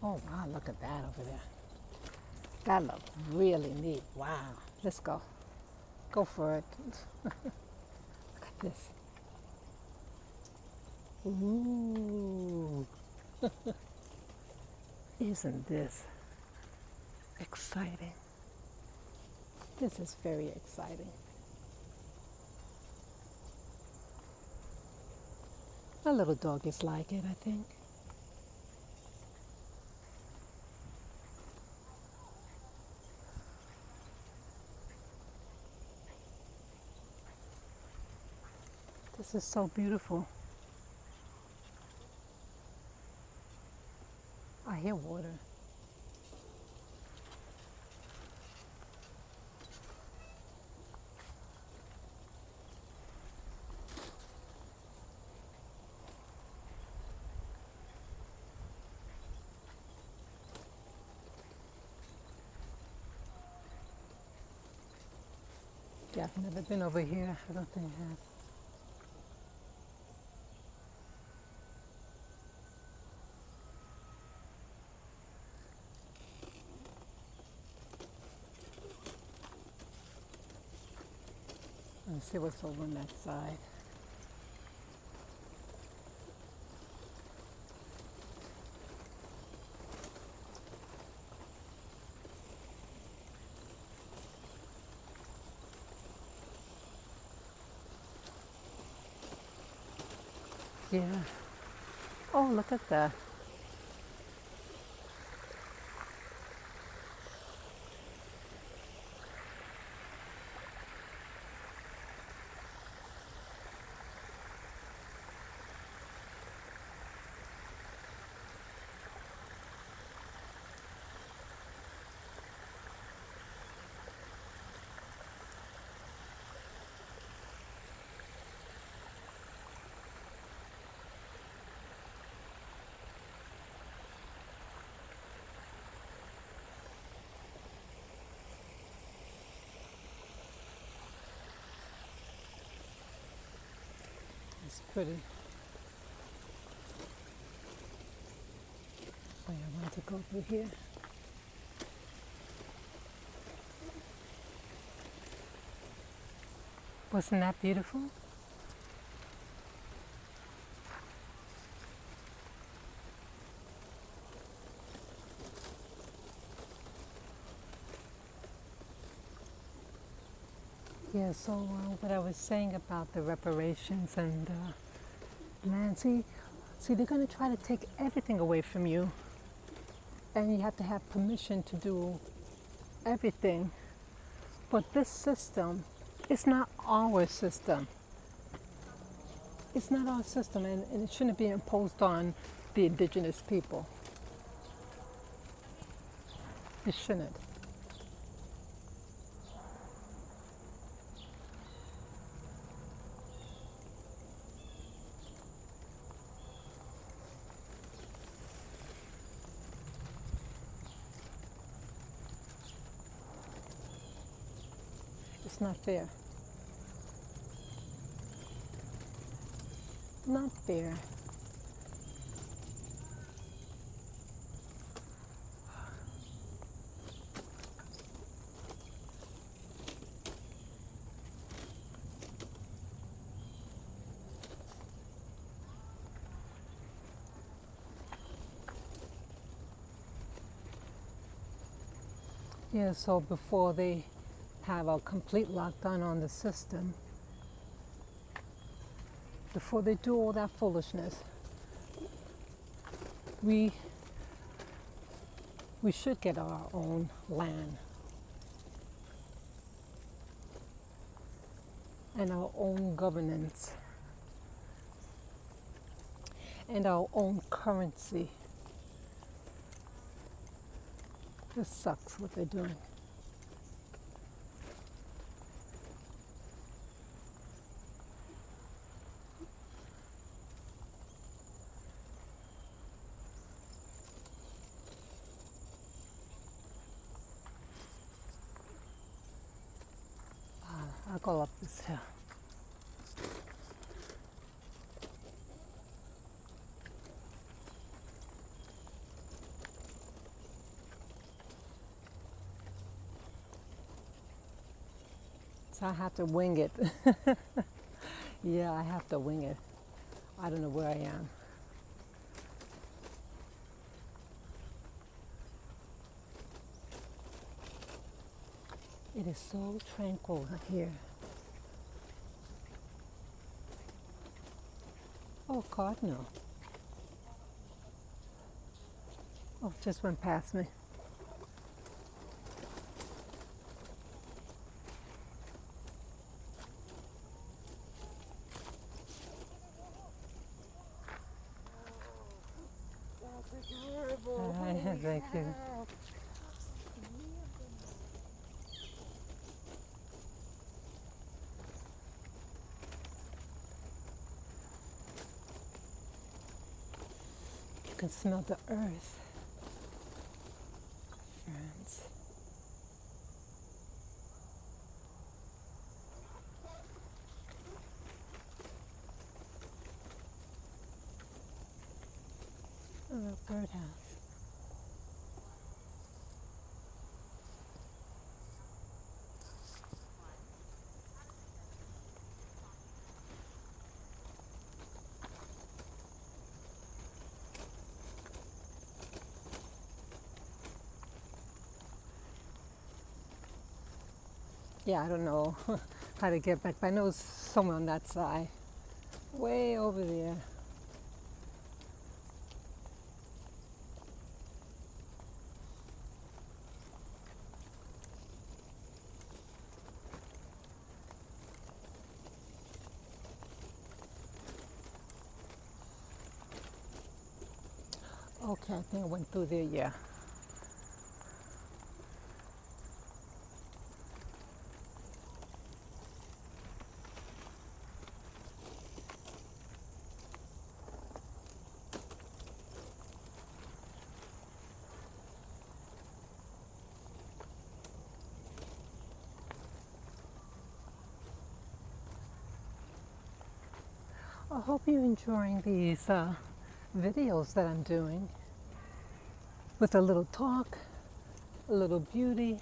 Oh wow, look at that over there. That looks really neat. Wow. Let's go. Go for it. Look at this. Ooh. Isn't this exciting? This is very exciting. My little doggies like it, I think. This is so beautiful. I hear water. Yeah, I've never been over here. I don't think I have. Let's see what's over on that side. Yeah. Oh, look at that. It's pretty. Oh, yeah, I want to go through here. Wasn't that beautiful? Yeah, so what I was saying about the reparations and land, see, they're going to try to take everything away from you, and you have to have permission to do everything. But this system, it's not our system. It's not our system, and it shouldn't be imposed on the indigenous people. It shouldn't. It's not fair. Not fair. Yeah, so before they have a complete lockdown on the system, before they do all that foolishness, we should get our own land and our own governance and our own currency. This sucks what they're doing. I'll go up this hill. So I have to wing it. Yeah, I have to wing it. I don't know where I am. It is so tranquil here. Oh, cardinal. Oh, just went past me. That's adorable. Thank you. You can smell the earth. Ferns. Oh, a birdhouse. Yeah, I don't know how to get back, but I know it's somewhere on that side. Way over there. Okay, I think I went through there, yeah. I hope you're enjoying these videos that I'm doing with a little talk, a little beauty.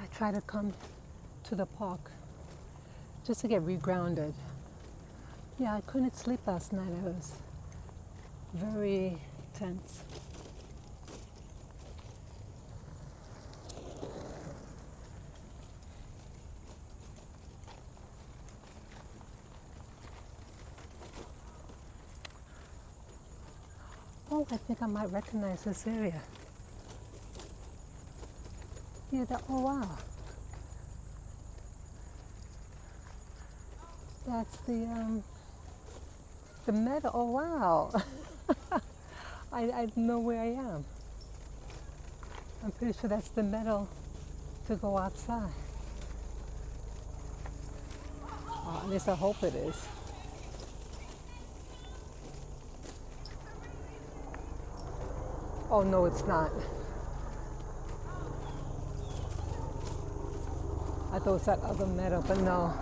I try to come to the park just to get regrounded. Yeah, I couldn't sleep last night. I was very tense. Oh, I think I might recognize this area. Yeah, oh wow. That's the meadow. Oh wow. I know where I am. I'm pretty sure that's the meadow to go outside. At least I hope it is. Oh no, it's not. I thought it was that other meadow, but no.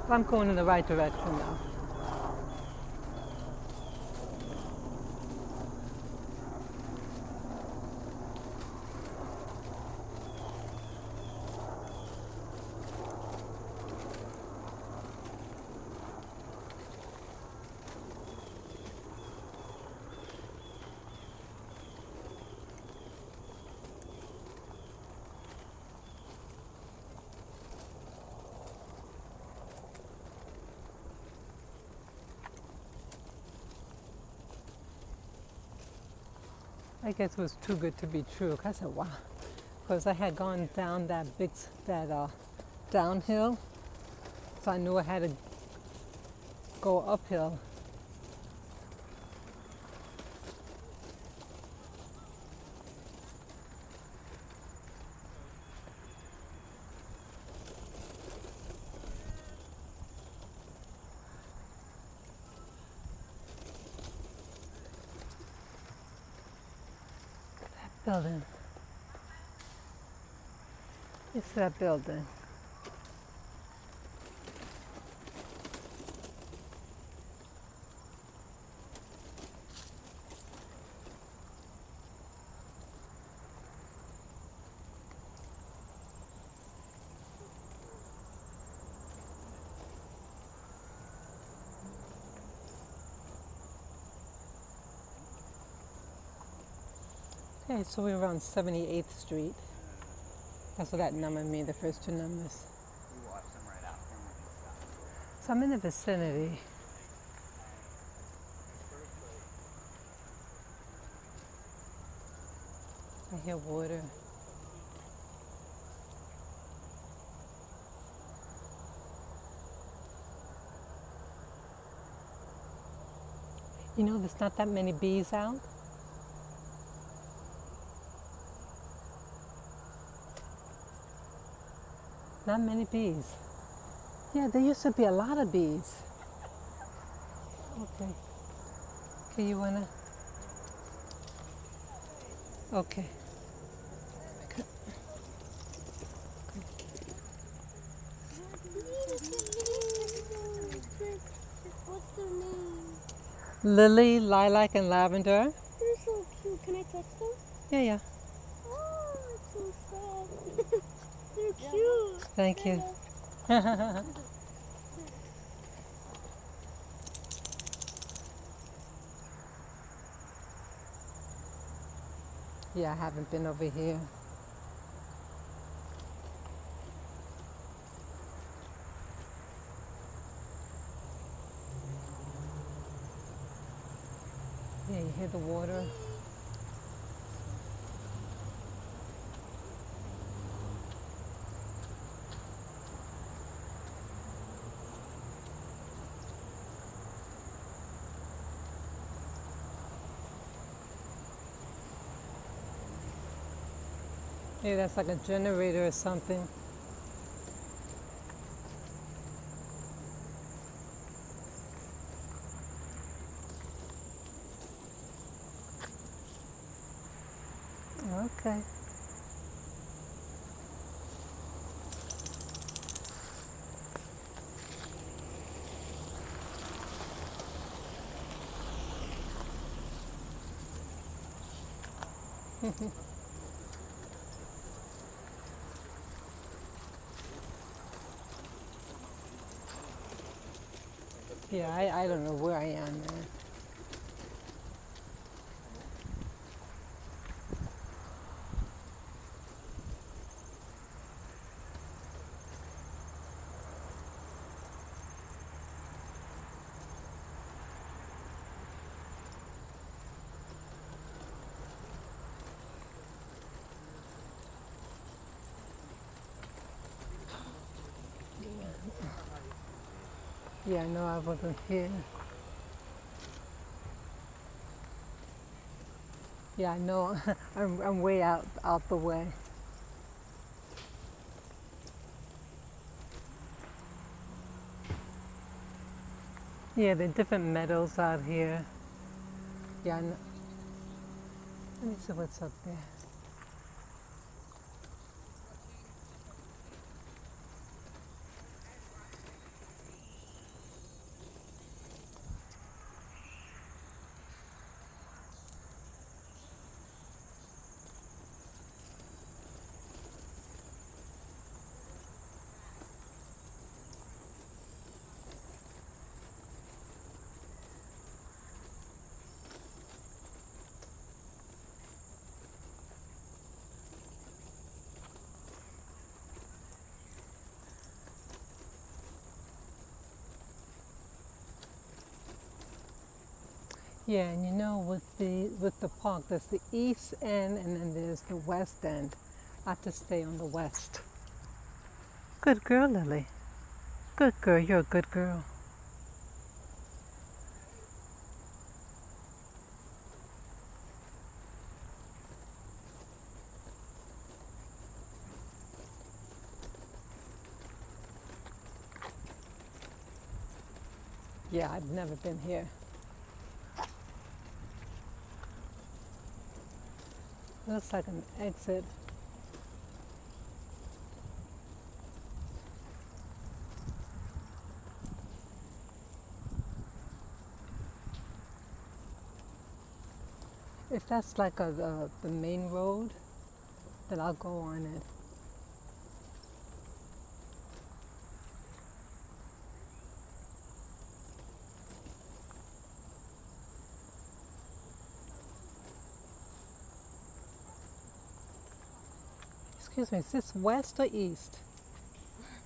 I'm going in the right direction now. I guess it was too good to be true. I said, wow. Because I had gone down that downhill, so I knew I had to go uphill. Building. It's that building. Okay, so we're on 78th Street. That's what that number means, the first two numbers. We watched them right after and we stopped. So I'm in the vicinity. I hear water. You know, there's not that many bees out. Not many bees. Yeah, there used to be a lot of bees. Okay. Okay, you wanna? Okay. What's their name? Lily, lilac, and lavender. They're so cute. Can I touch them? Yeah, yeah. Oh, it's so sad. They're cute. Thank you. Yeah, I haven't been over here. Yeah, you hear the water. Maybe that's like a generator or something. Okay. Yeah, I don't know where I am now. Yeah, I know I wasn't here. Yeah, I know. I'm way out the way. Yeah, there are different meadows out here. Yeah, I know. Let me see what's up there. Yeah, and you know, with the park, there's the east end and then there's the west end. I have to stay on the west. Good girl, Lily. Good girl. You're a good girl. Yeah, I've never been here. Looks like an exit. If that's like the main road, then I'll go on it. Excuse me, is this west or east?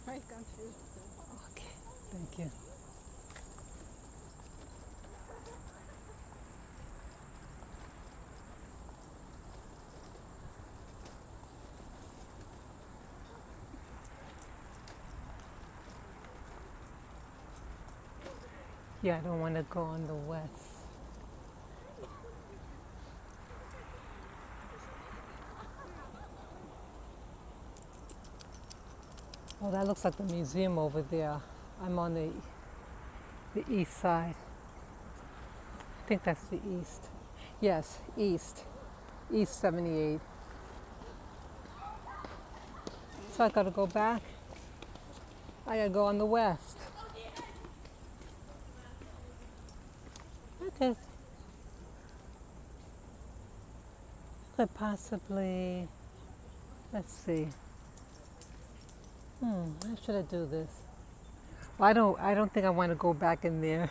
I'm confused. Okay, thank you. Yeah, I don't want to go on the west. Oh, that looks like the museum over there. I'm on the east side. I think that's the east. Yes, east. East 78. So I gotta go back. I gotta go on the west. Okay. Could possibly, let's see. How should I do this? Well, I don't think I want to go back in there.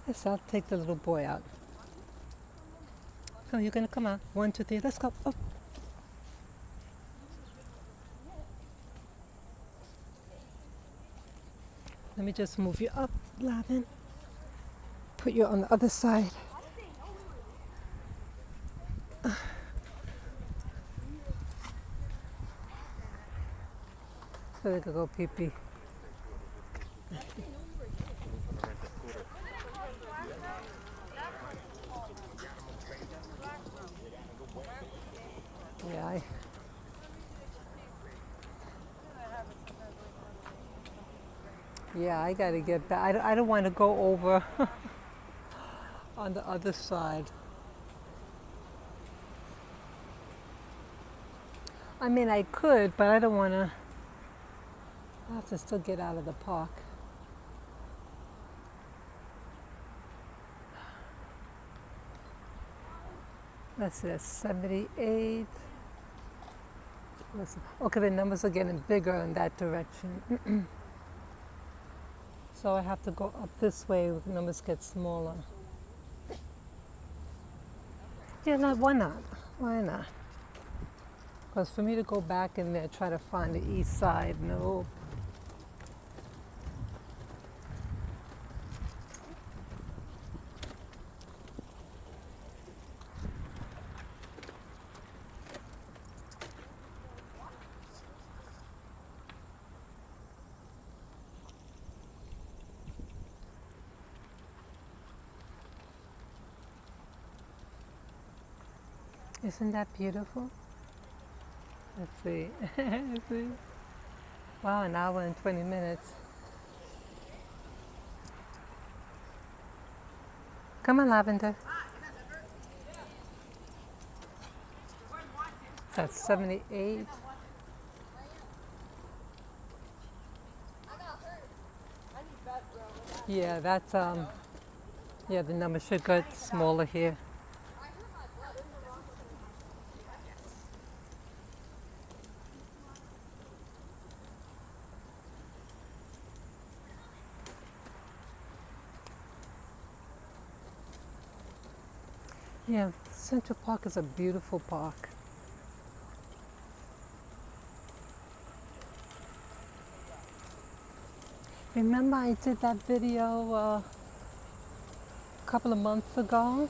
Yes, I'll take the little boy out. Come, you're gonna come out. 1, 2, 3, let's go. Oh. Let me just move you up, Lavin. Put you on the other side. So they could go pee pee. Yeah, I gotta get back. I don't want to go over on the other side. I mean, I could, but I don't want to. I have to still get out of the park. That's it, 78. Okay, the numbers are getting bigger in that direction. So I have to go up this way, the numbers get smaller. Yeah, no, why not? Why not? Because for me to go back in there, try to find the east side, no. Isn't that beautiful? Let's see. Let's see. Wow, an hour and 20 minutes. Come on, Lavender. That's 78. Yeah, that's yeah, the number should get smaller here. Yeah, Central Park is a beautiful park. Remember I did that video a couple of months ago?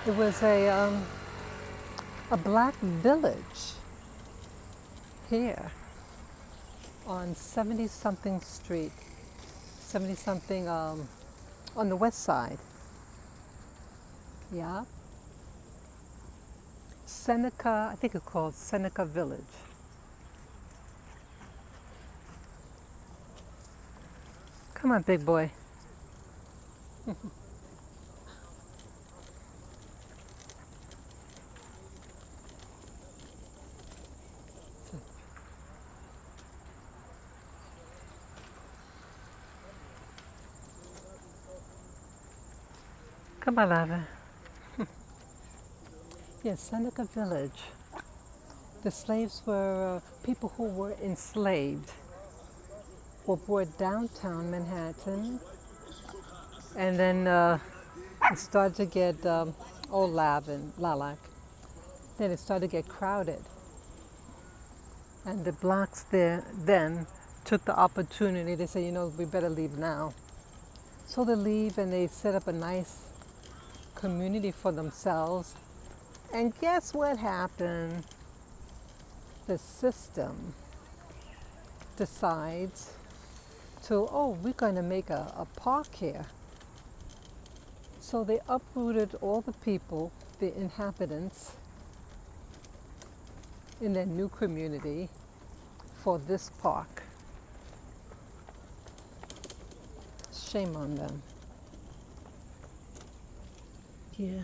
It was a black village here on 70-something street, 70-something on the west side. Yeah. Seneca, I think it's called Seneca Village. Come on, big boy. Come on, Lava. Yes, Seneca Village. The slaves were people who were enslaved, were brought downtown Manhattan, and then it started to get Lilac. Then it started to get crowded, and the blacks there then took the opportunity. They said, you know, we better leave now. So they leave and they set up a nice community for themselves. And guess what happened? The system decides to, oh, we're going to make a park here. So they uprooted all the people, the inhabitants, in their new community for this park. Shame on them. Yeah.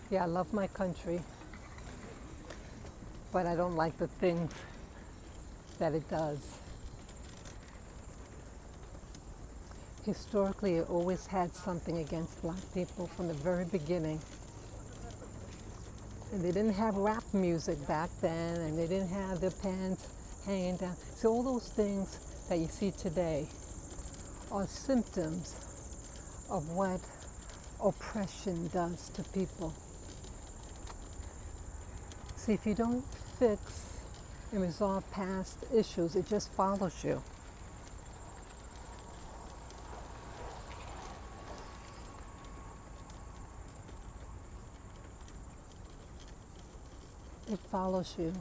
Yeah, I love my country, but I don't like the things that it does. Historically, it always had something against black people from the very beginning. And they didn't have rap music back then, and they didn't have their pants hanging down. So all those things that you see today are symptoms of what oppression does to people. See, if you don't fix and resolve past issues, it just follows you. It follows you.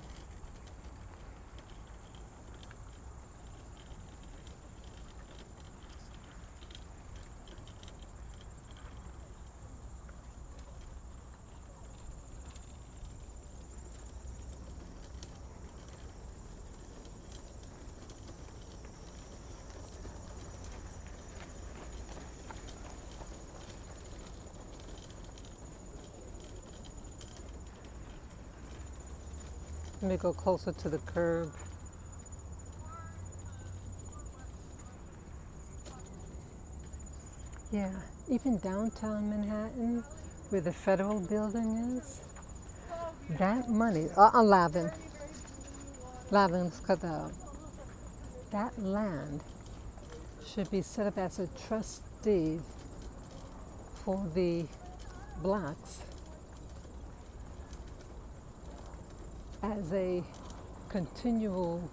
Let me go closer to the curb. Yeah, even downtown Manhattan, where the federal building is, that money, Lavin, let's cut that out. That land should be set up as a trust deed for the blacks as a continual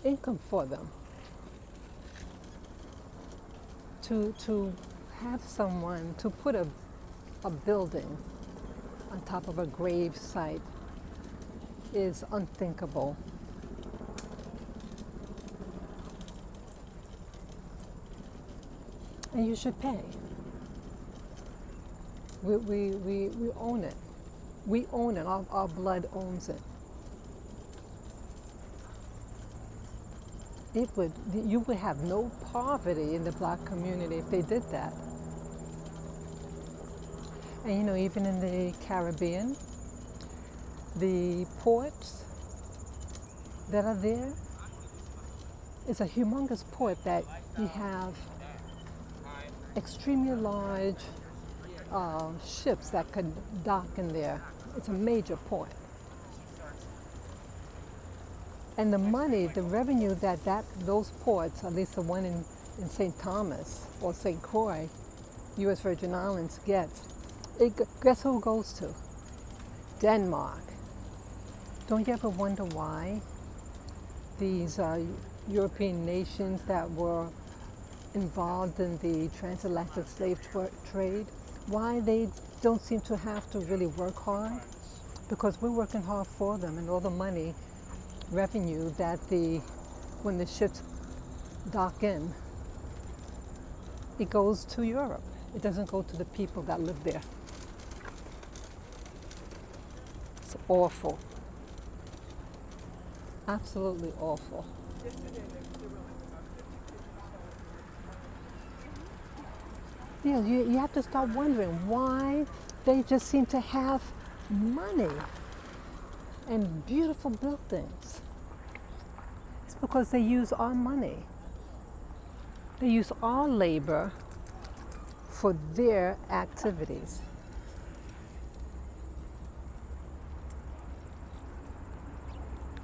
income for them. To have someone, to put a building on top of a grave site is unthinkable. And you should pay. We own it. We own it. Our blood owns it. You would have no poverty in the black community if they did that. And you know, even in the Caribbean, the ports that are there, it's a humongous port that you have extremely large ships that could dock in there. It's a major port. And the money, the revenue that those ports, at least the one in St. Thomas or St. Croix, U.S. Virgin Islands gets, guess who it goes to? Denmark. Don't you ever wonder why these European nations that were involved in the transatlantic slave trade, why they don't seem to have to really work hard? Because we're working hard for them, and all the money, revenue that when the ships dock in, it goes to Europe. It doesn't go to the people that live there. It's awful. Absolutely awful. Yeah, you have to start wondering why they just seem to have money and beautiful buildings. It's because they use our money. They use our labor for their activities.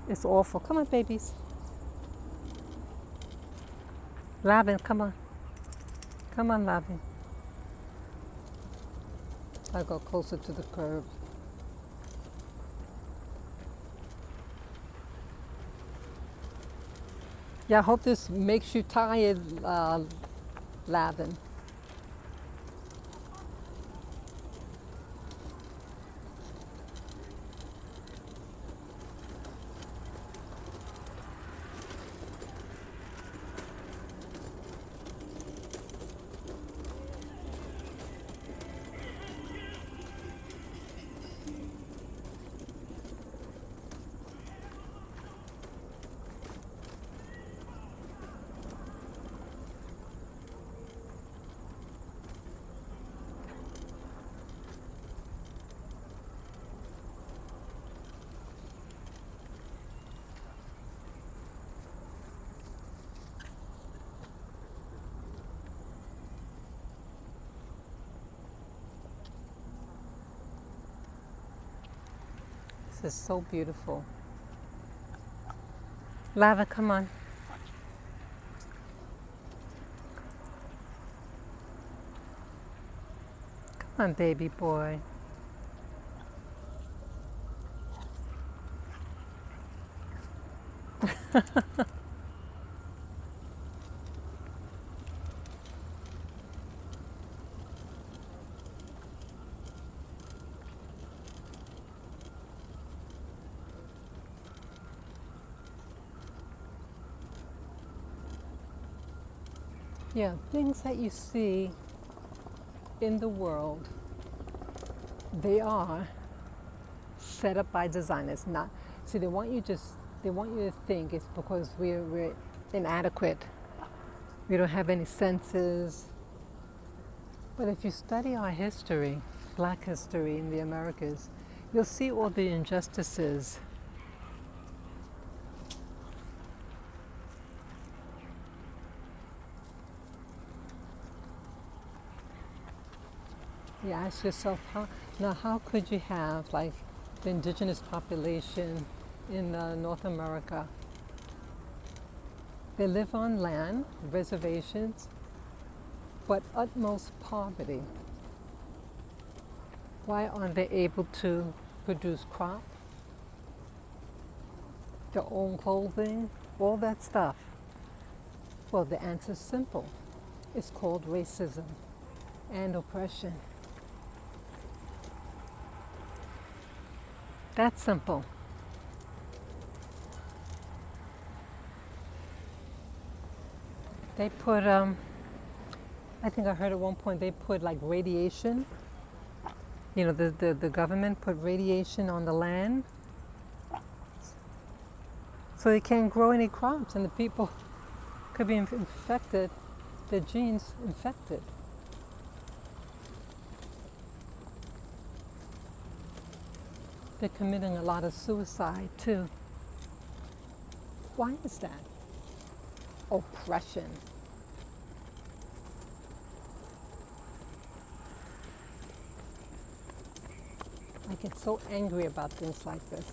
It's awful. Come on, babies. Lavin, come on. Come on, Lavin. I'll go closer to the curb. Yeah, I hope this makes you tired, Lavin. This is so beautiful. Lava, come on. Come on, baby boy. Yeah, things that you see in the world, they are set up by designers. Not see, they want you to think it's because we're inadequate. We don't have any senses. But if you study our history, Black history in the Americas, you'll see all the injustices. You ask yourself, how could you have like the indigenous population in North America? They live on land, reservations, but utmost poverty. Why aren't they able to produce crop, their own clothing, all that stuff? Well, the answer is simple. It's called racism and oppression. That's simple. They put, I think I heard at one point they put like radiation. You know, the government put radiation on the land so they can't grow any crops, and the people could be infected, their genes infected. They're committing a lot of suicide too. Why is that? Oppression. I get so angry about things like this.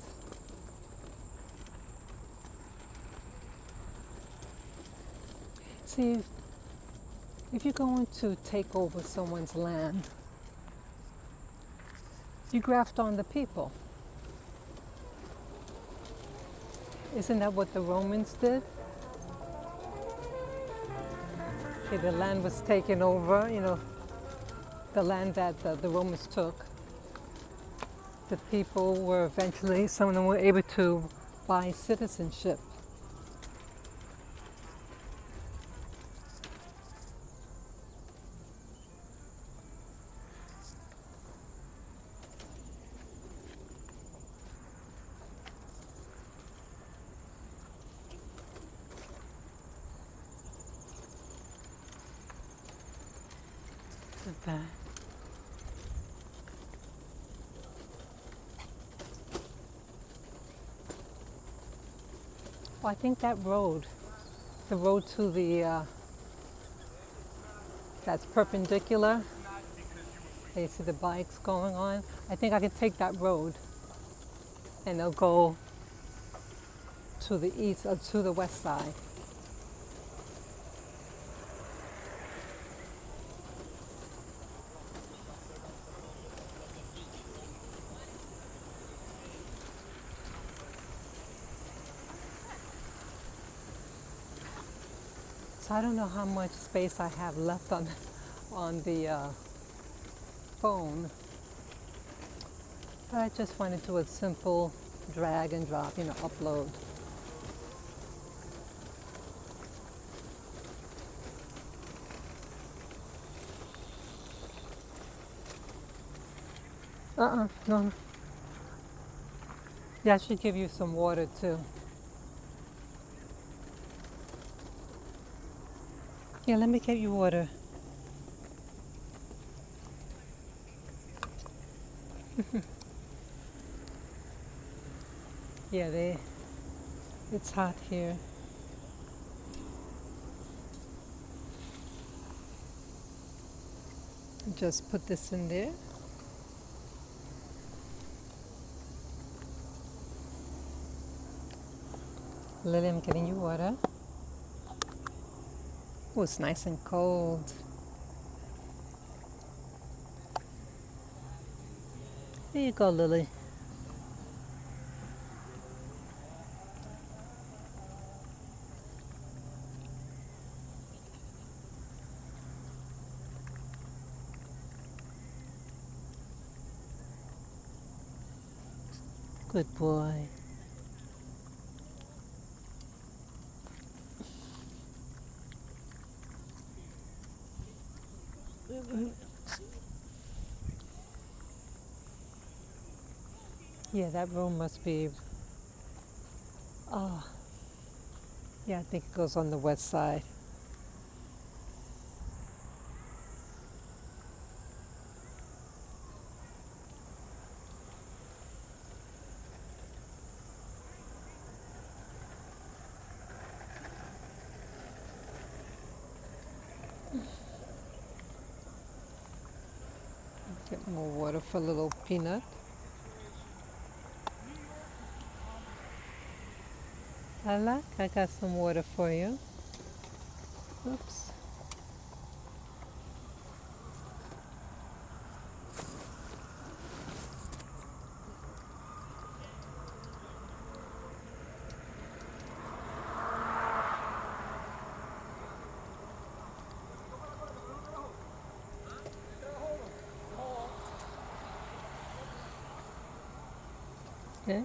See, if you're going to take over someone's land, you graft on the people. Isn't that what the Romans did? Okay, the land was taken over, the land that the Romans took. The people were eventually, some of them were able to buy citizenship. Look at that. Well, I think that road, the road to that's perpendicular, you see the bikes going on. I think I could take that road and they'll go to the east or to the west side. So I don't know how much space I have left on the phone, but I just wanted to do a simple drag and drop, upload. No. Yeah, I should give you some water too. Yeah, let me get you water. Yeah, it's hot here. Just put this in there. Lily, I'm getting you water. Oh, it's nice and cold. Here you go, Lily. Good boy. Yeah, that room must be, yeah, I think it goes on the west side. Get more water for little Peanut. I got some water for you. Oops. Okay.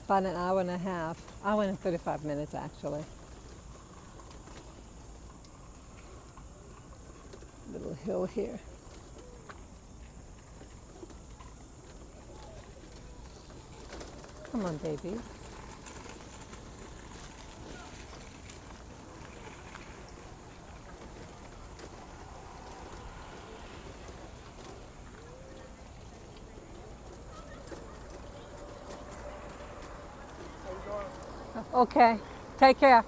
About an hour and a half, hour and 35 minutes actually. Little hill here. Come on, baby. Okay. Take care.